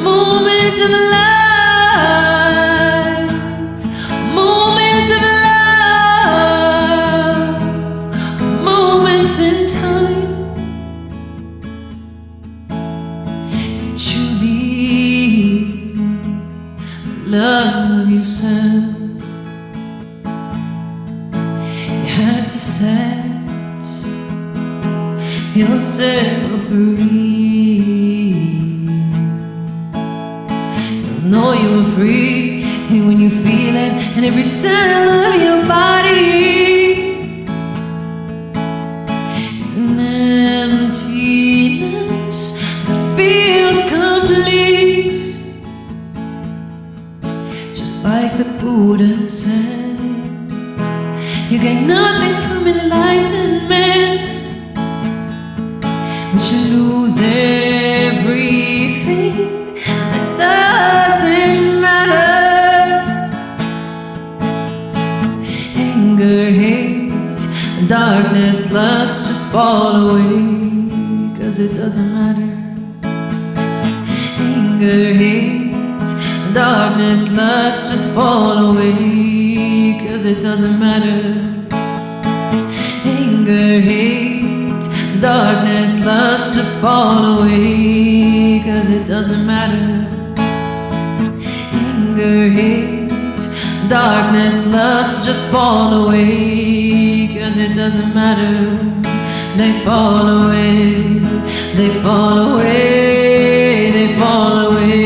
moment of life, a moment of love, moments in time. Truly love yourself. You have to set yourself free. You'll know you're free when you feel it in every cell of your body. It's an emptiness that feels complete, just like the Buddha said. You get nothing from enlightenment, but you lose everything that doesn't matter. Anger, hate, darkness, lust, just fall away, 'cause it doesn't matter. Anger, hate, darkness, lust, just fall away, 'cause it doesn't matter. Anger, hate, darkness, lust, just fall away, 'cause it doesn't matter. Anger, hate, darkness, lust, just fall away, 'cause it doesn't matter. They fall away, they fall away, they fall away,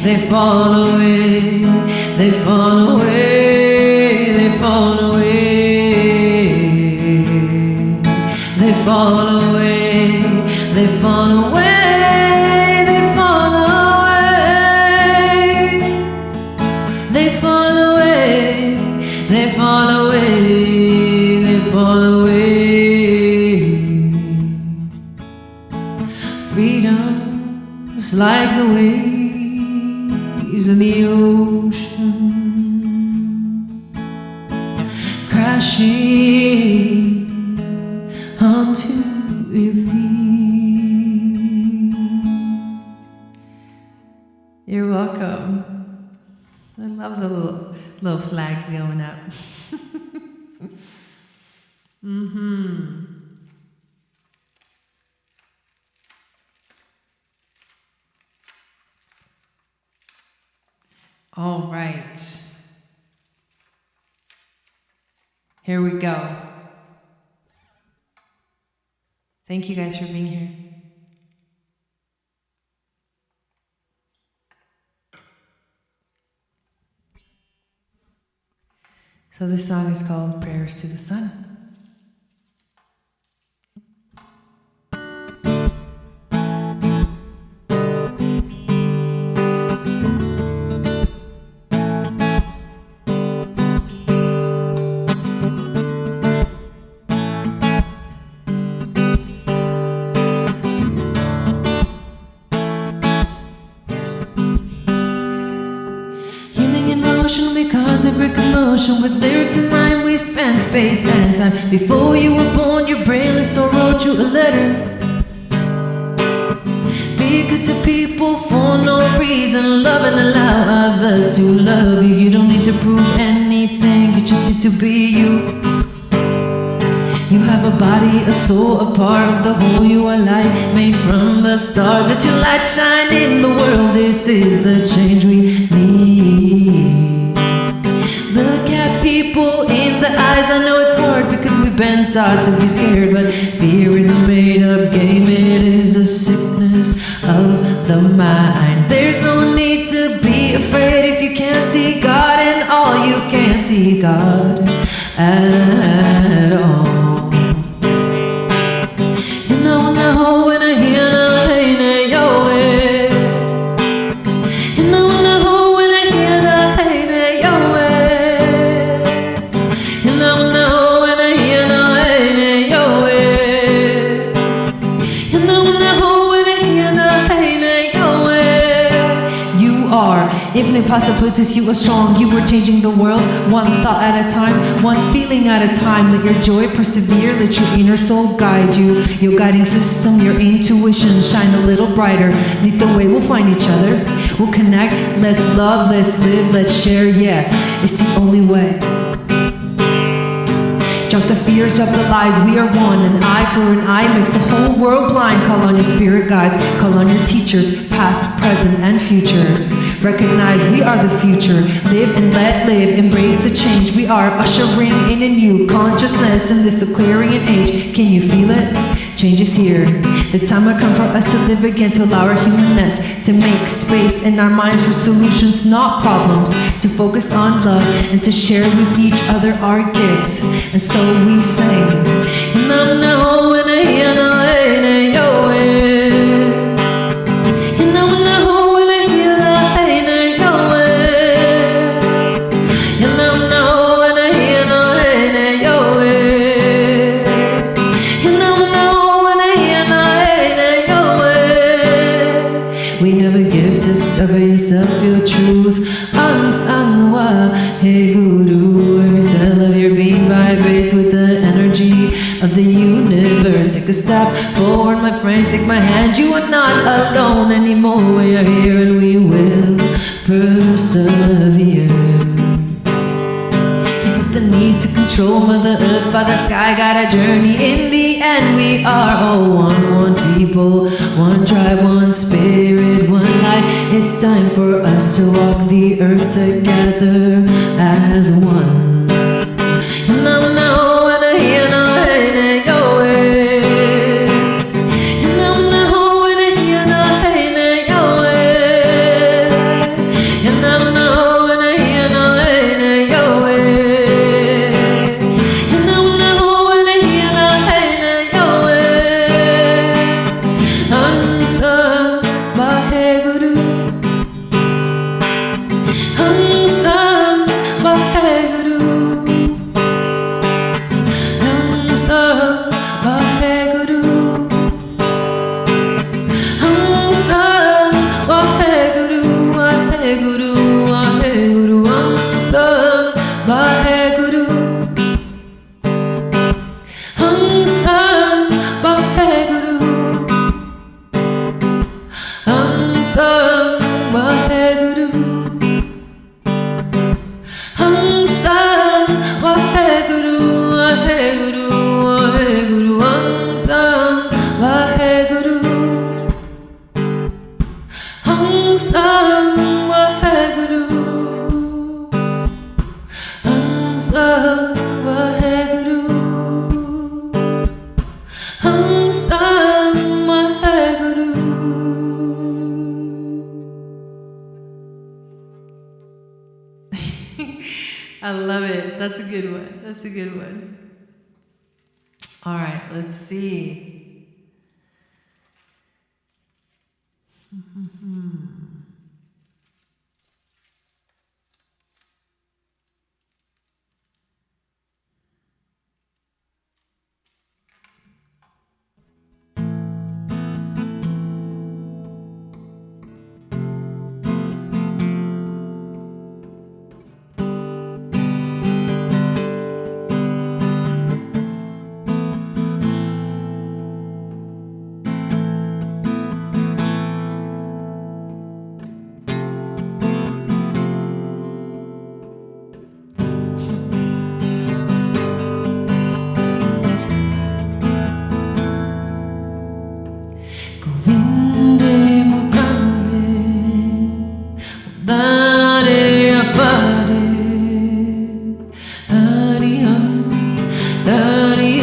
they fall away, they fall away, they fall away, they fall away, they fall away, they fall away, they fall away, they fall away, they fall away. Freedom is like the waves of the ocean, crashing onto your feet. You're welcome. I love the little flags going up. All right. Here we go. Thank you guys for being here. So this song is called Prayers to the Sun. Because every commotion with lyrics in mind, we span space and time. Before you were born, your brain still wrote you a letter. Be good to people for no reason, love and allow others to love you. You don't need to prove anything, you just need to be you. You have a body, a soul, a part of the whole. You are light, made from the stars. Let your light shine in the world. This is the change we need. been taught to be scared, but fear is a made-up game. It is a sickness of the mind. There's no need to be afraid if you can't see God, and all you can't see God at all. You know now when I hear the pain in your way. You know now when I hear the pain in your way. You know now when I hear the pain in your way. You know now when I hear the pain in your way. You are infinite possibilities, you are strong. You are changing the world one thought at a time, one feeling at a time. Let your joy persevere, let your inner soul guide you. Your guiding system, your intuition, shine a little brighter. Lead the way, we'll find each other. We'll connect, let's love, let's live, let's share. Yeah, it's the only way. Drop the fears, drop the lies, we are one. An eye for an eye makes the whole world blind. Call on your spirit guides, call on your teachers, past, present, and future. Recognize we are the future. Live and let live, embrace the change. We are ushering in a new consciousness in this Aquarian age. Can you feel it? Change is here. The time will come for us to live again, to allow our humanness, to make space in our minds for solutions, not problems, to focus on love and to share with each other our gifts. And so we sing. And I know when I hear the pain in your way. And I know when I hear the pain in your way. And I know when I hear the pain in your way. And I know when I hear the pain in your way. We have a gift, discover yourself, your truth. Unsung wa hey guru. Every cell of your being vibrates with the energy of the universe. Take a step forward, my friend, take my hand. You are not alone anymore. We are here and we will persevere. Give up the need to control Mother Earth, Father Sky, got a journey. In the end we are all one people, one tribe, one spirit, one light. It's time for us to walk the earth together as one. And I know when I hear the pain in your way. And I know when I hear the pain in your way. And I know when I hear the pain in your way. And I know when I hear the pain in your way. Hansa Vaheguru. Hansa Vaheguru. I love it. That's a good one. That's a good one. All right, let's see. Hari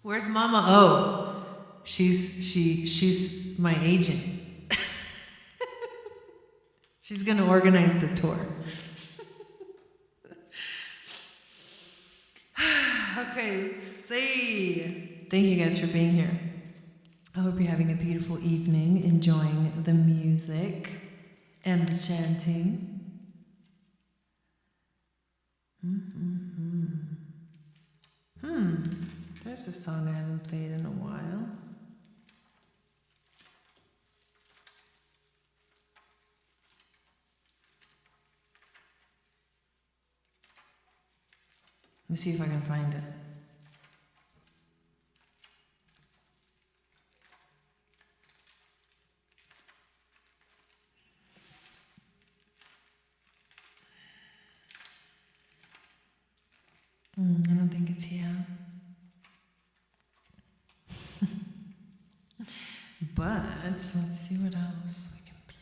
Where's Mama O? She's my agent. She's gonna organize the tour. Okay, say thank you guys for being here. I hope you're having a beautiful evening, enjoying the music and the chanting. There's a song I haven't played in a while. Let me see if I can find it. I don't think it's here. But let's see what else we can play.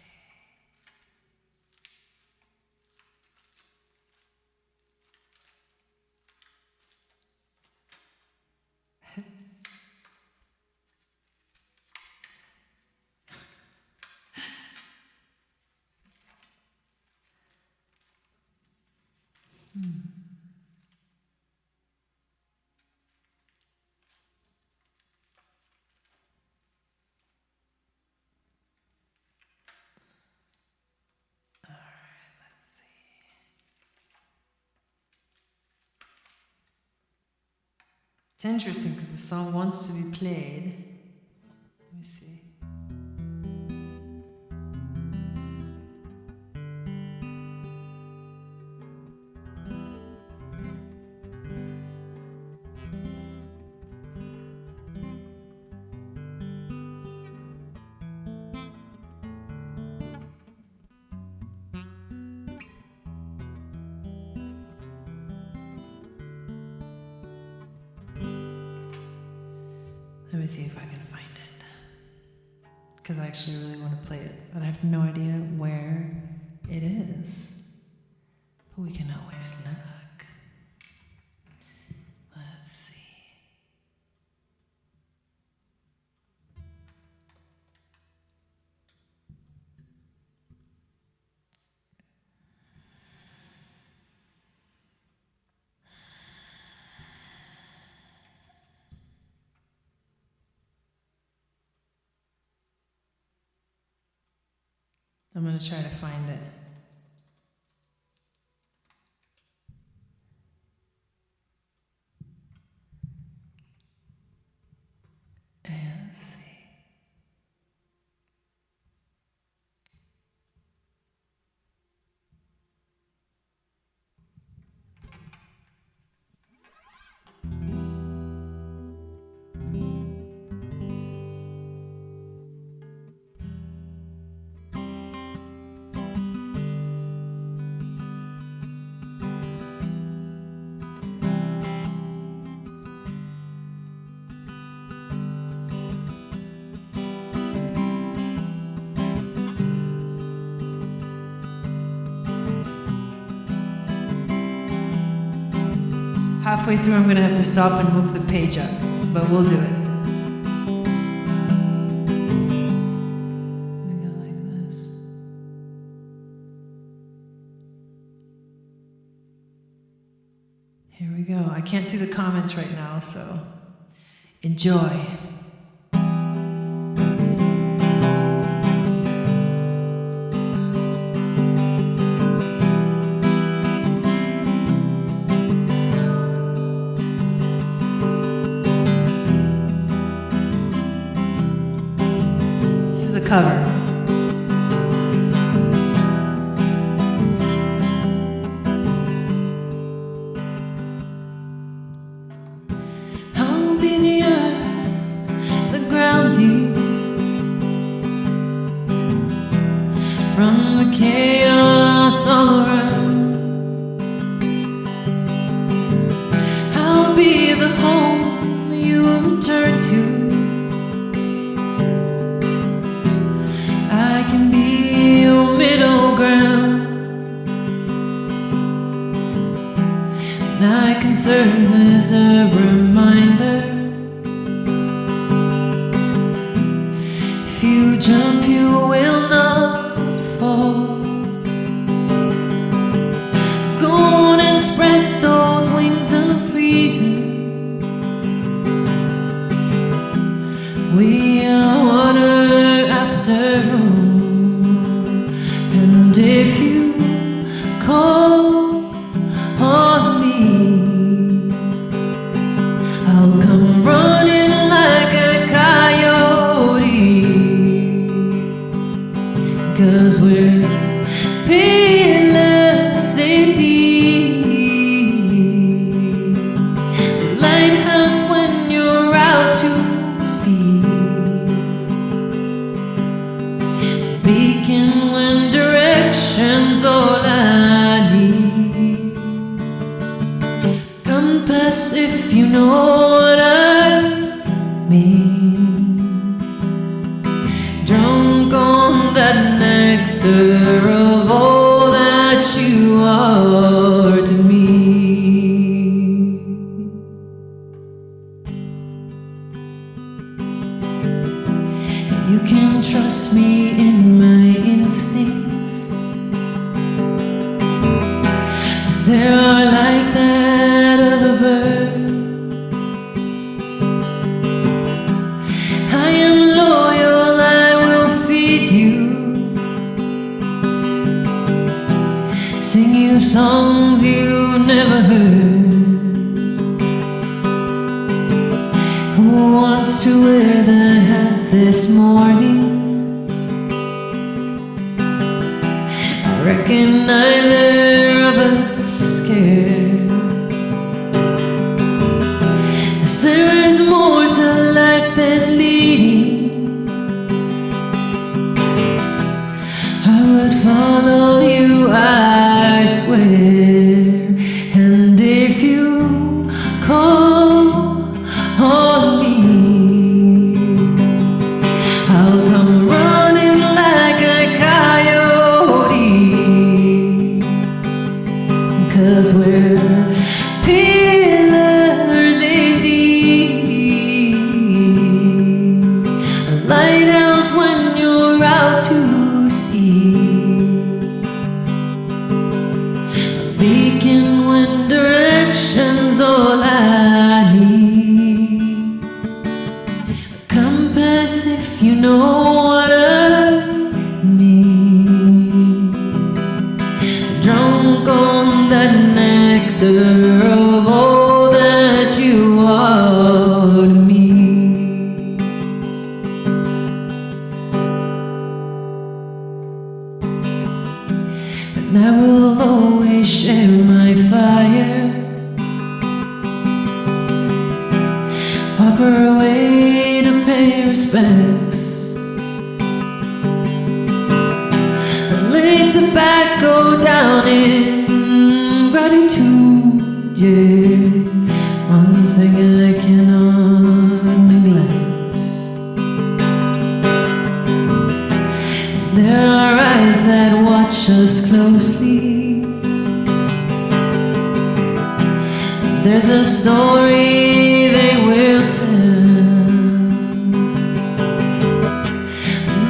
It's interesting because the song wants to be played. Let me see. Let me see if I can find it. Because I actually really want to play it, but I have no idea where it is. But we can always look. Let's see. I'm going to try to find it. And let's see. Halfway through, I'm going to have to stop and move the page up, but we'll do it. We go like this. Here we go. I can't see the comments right now, so enjoy. Cover. I'll be the earth that grounds you from the chaos all around. I'll be the home you return to. I can be your middle ground, and I can serve as a reminder. If you jump, you will not fall. Go on and spread those wings of reason. We are water after all. And if you call on me, I'll come running like a coyote.
compass, if you know what I mean. Drunk on that nectar of all that you are to me. You can trust me in my instincts, 'cause they are like that of a bird. I am loyal, I will feed you, sing you songs you never heard. Who wants to wear the hat this morning? I reckon neither of us care, 'cause there is more to life than leading. I would follow you, I swear. And if you call on me, I'll come running like a coyote, 'cause we're pillars indeed. A lighthouse when you're out to sea, a beacon when direction's all I need, a compass if you know what I mean. Drunk on that nectar of all that you are to me. And I will always share my fire, pop her away to pay respects, lay tobacco down in gratitude, yeah. One thing I cannot neglect. There are eyes that watch us closely. There's a story they will tell.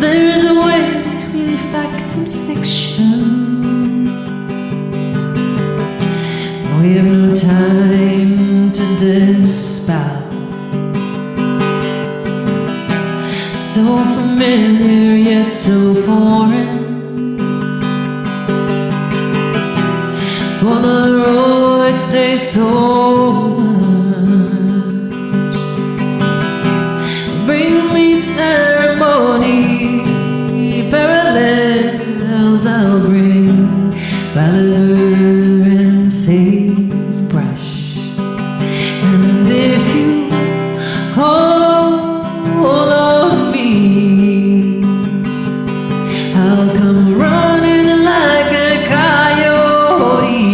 There's a way between fact and fiction. We have no time to dispel. So familiar yet so foreign. Polaroids say so much. Bring me ceremony, parallels I'll bring, valor and sagebrush. And if you call on me, I'll come running like a coyote,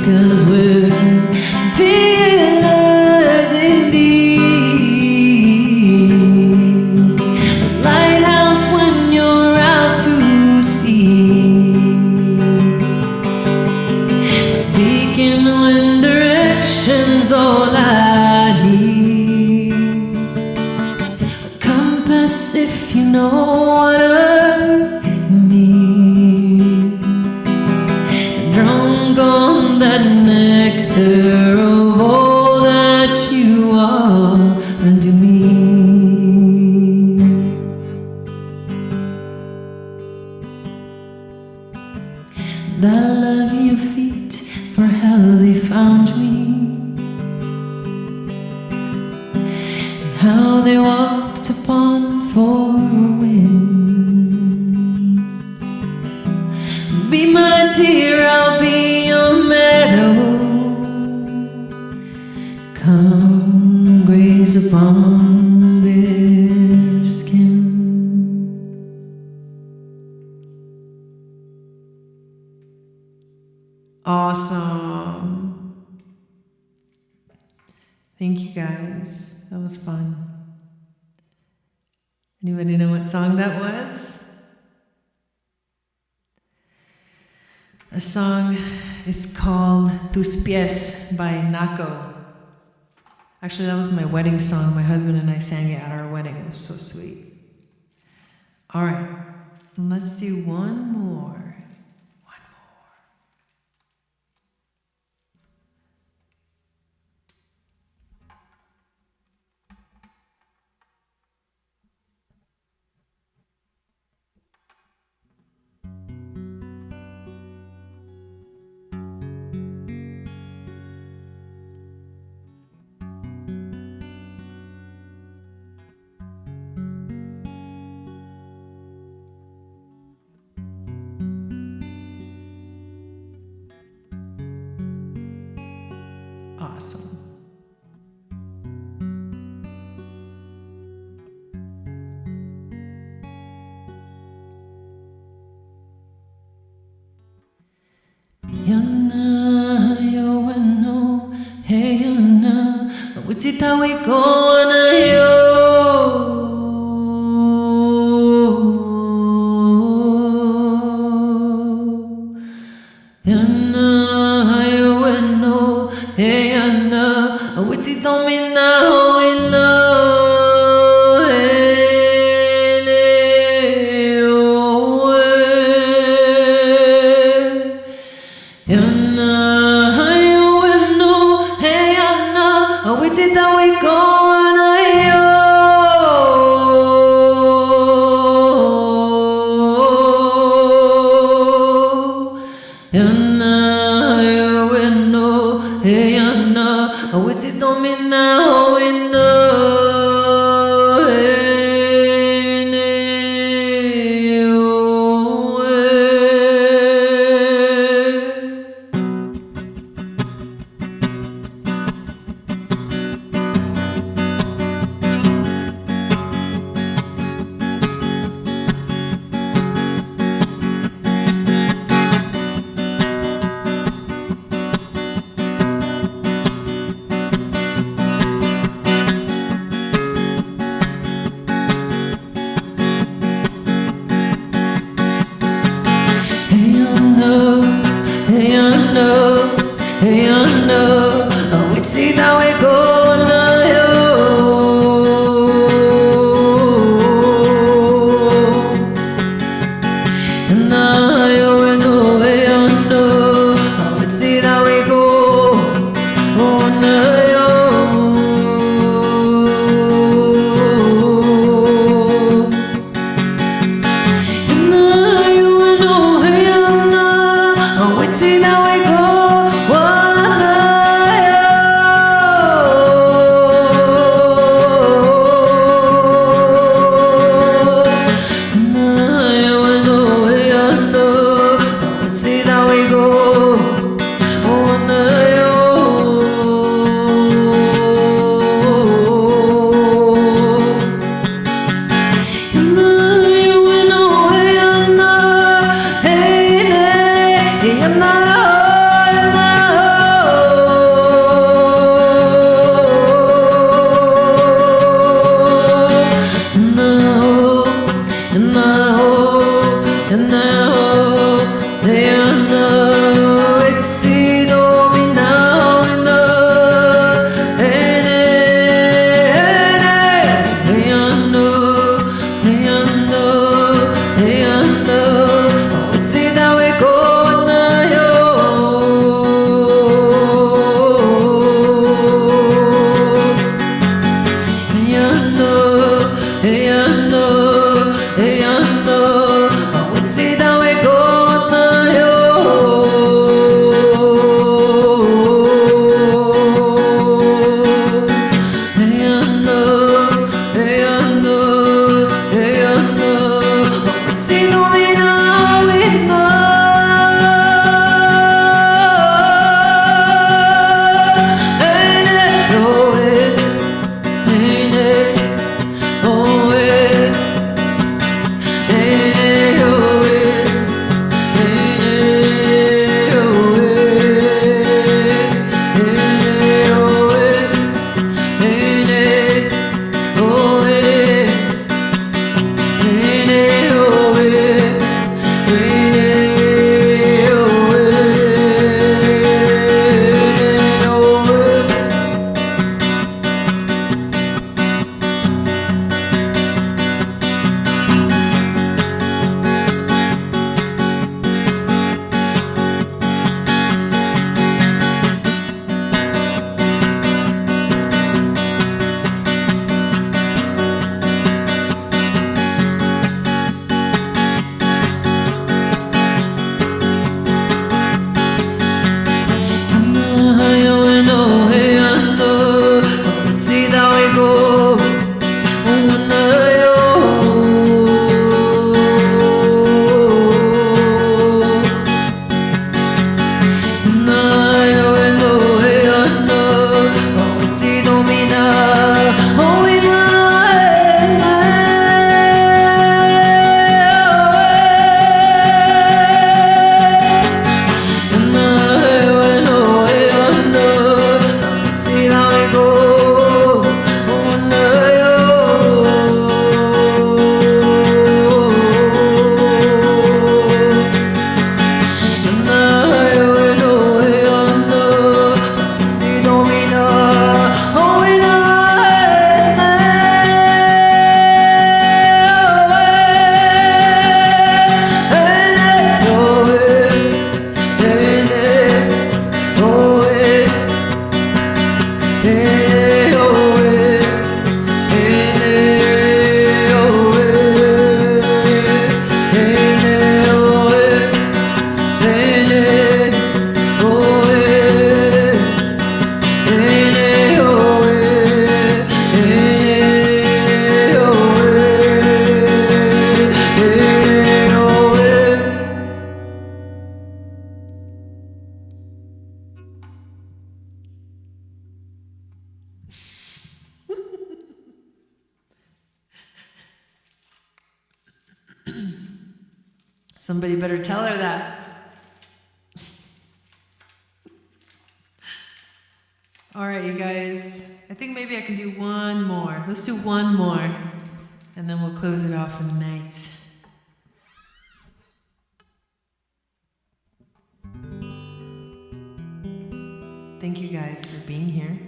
'cause we're pillars indeed. A lighthouse when you're out to sea, a beacon when direction's all I need, a compass if you know what I mean. Drunk on that nectar of all that you are unto me. And I love your feet for how they found me, and how they walked upon four winds. Be my dear, I'll be your meadow. Come graze upon their skin.
Awesome. Thank you guys. That was fun. Anybody know what song that was? The song is called Tus Pies by Nako. Actually, that was my wedding song. My husband and I sang it at our wedding. It was so sweet. All right, let's do one more. Awesome. Yana, yo, no, hey, Yana, Wichita, we gonna yo. Yana, yo, no, hey, Yana, Wichita, me now, in love, Yana, you know, hey, Yana, we did that we gonna Yana, you know, hey, Yana, we did don't mean now, we know. Somebody better tell her that. All right, you guys. I think maybe I can do one more. Let's do one more. And then we'll close it off for the night. Thank you guys for being here.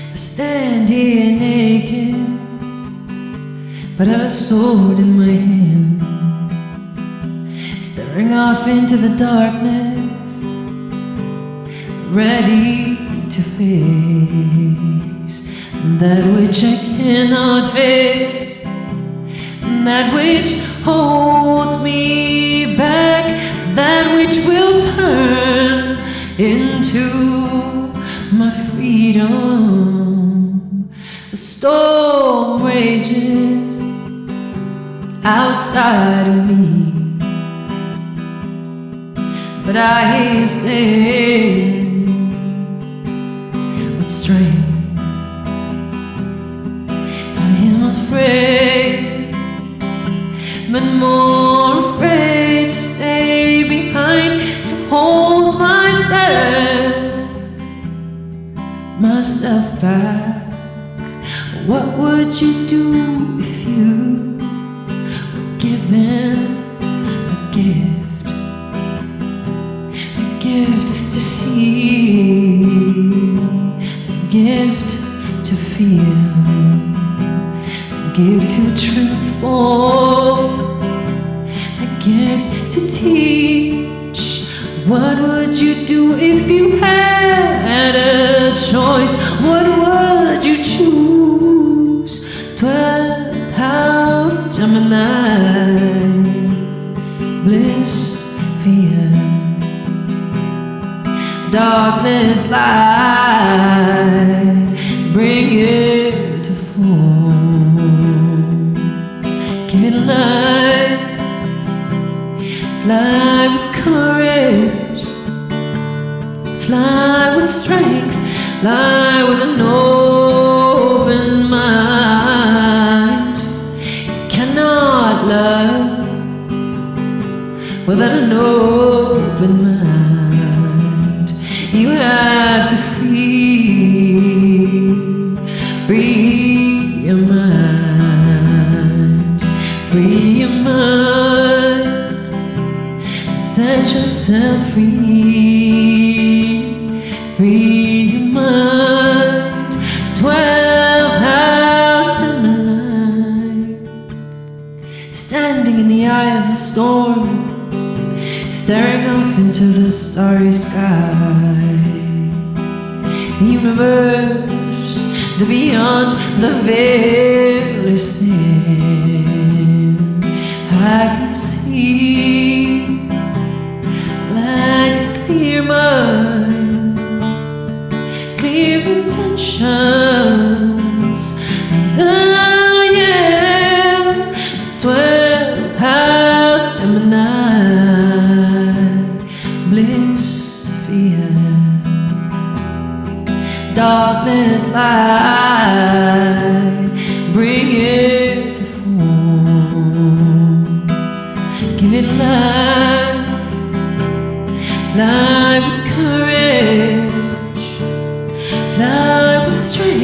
I stand here naked, but I have a sword in my hand, staring off into the darkness, ready to face that which I cannot face, that which holds me back, that which will turn into my freedom. The storm rages outside of me, but I stand with strength. I am afraid, but more afraid to stay behind, to hold myself back. What would you do if you were given a gift to see, a gift to feel, a gift to transform, a gift to teach? What would you do if you had a choice? What would you choose? 12th house, Gemini, bliss, fear, darkness, light, bring it to form. Give it life, fly with courage, fly with strength, fly with an open mind. You cannot love without an open mind. You have to free your mind, free your mind, set yourself free, free your mind. 12th house, Gemini, standing in the eye of the storm, staring off into the starry sky. The universe, the beyond, the veil is thin. I can see like a clear mind, clear intentions, and I am 12th house, Gemini, bliss, fear, darkness, light, bring it to form. Give it life, life with courage, life with strength.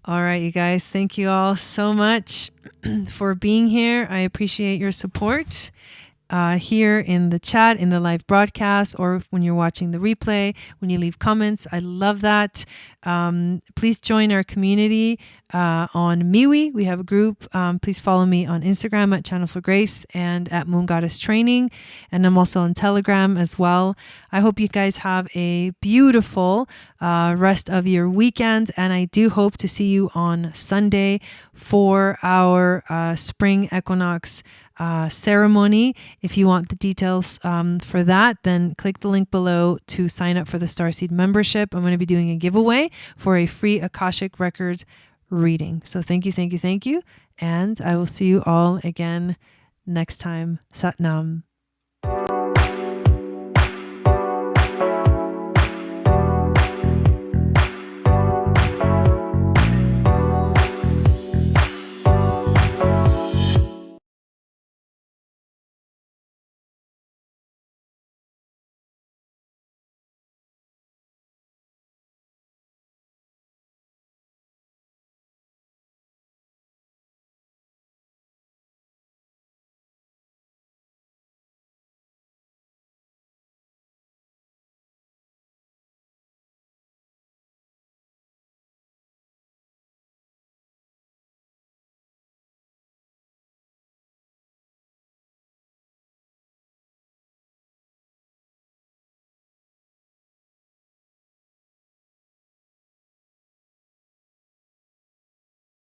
All right, you guys, thank you all so much for being here. I appreciate your support here in the chat, in the live broadcast, or when you're watching the replay, when you leave comments. I love that. Please join our community on MeWe. We have a group. Please follow me on Instagram at Channel for Grace and at Moon Goddess Training. And I'm also on Telegram as well. I hope you guys have a beautiful rest of your weekend. And I do hope to see you on Sunday for our spring equinox ceremony. If you want the details for that, then click the link below to sign up for the Starseed membership. I'm going to be doing a giveaway for a free Akashic Records reading. So thank you. And I will see you all again next time. Sat Nam.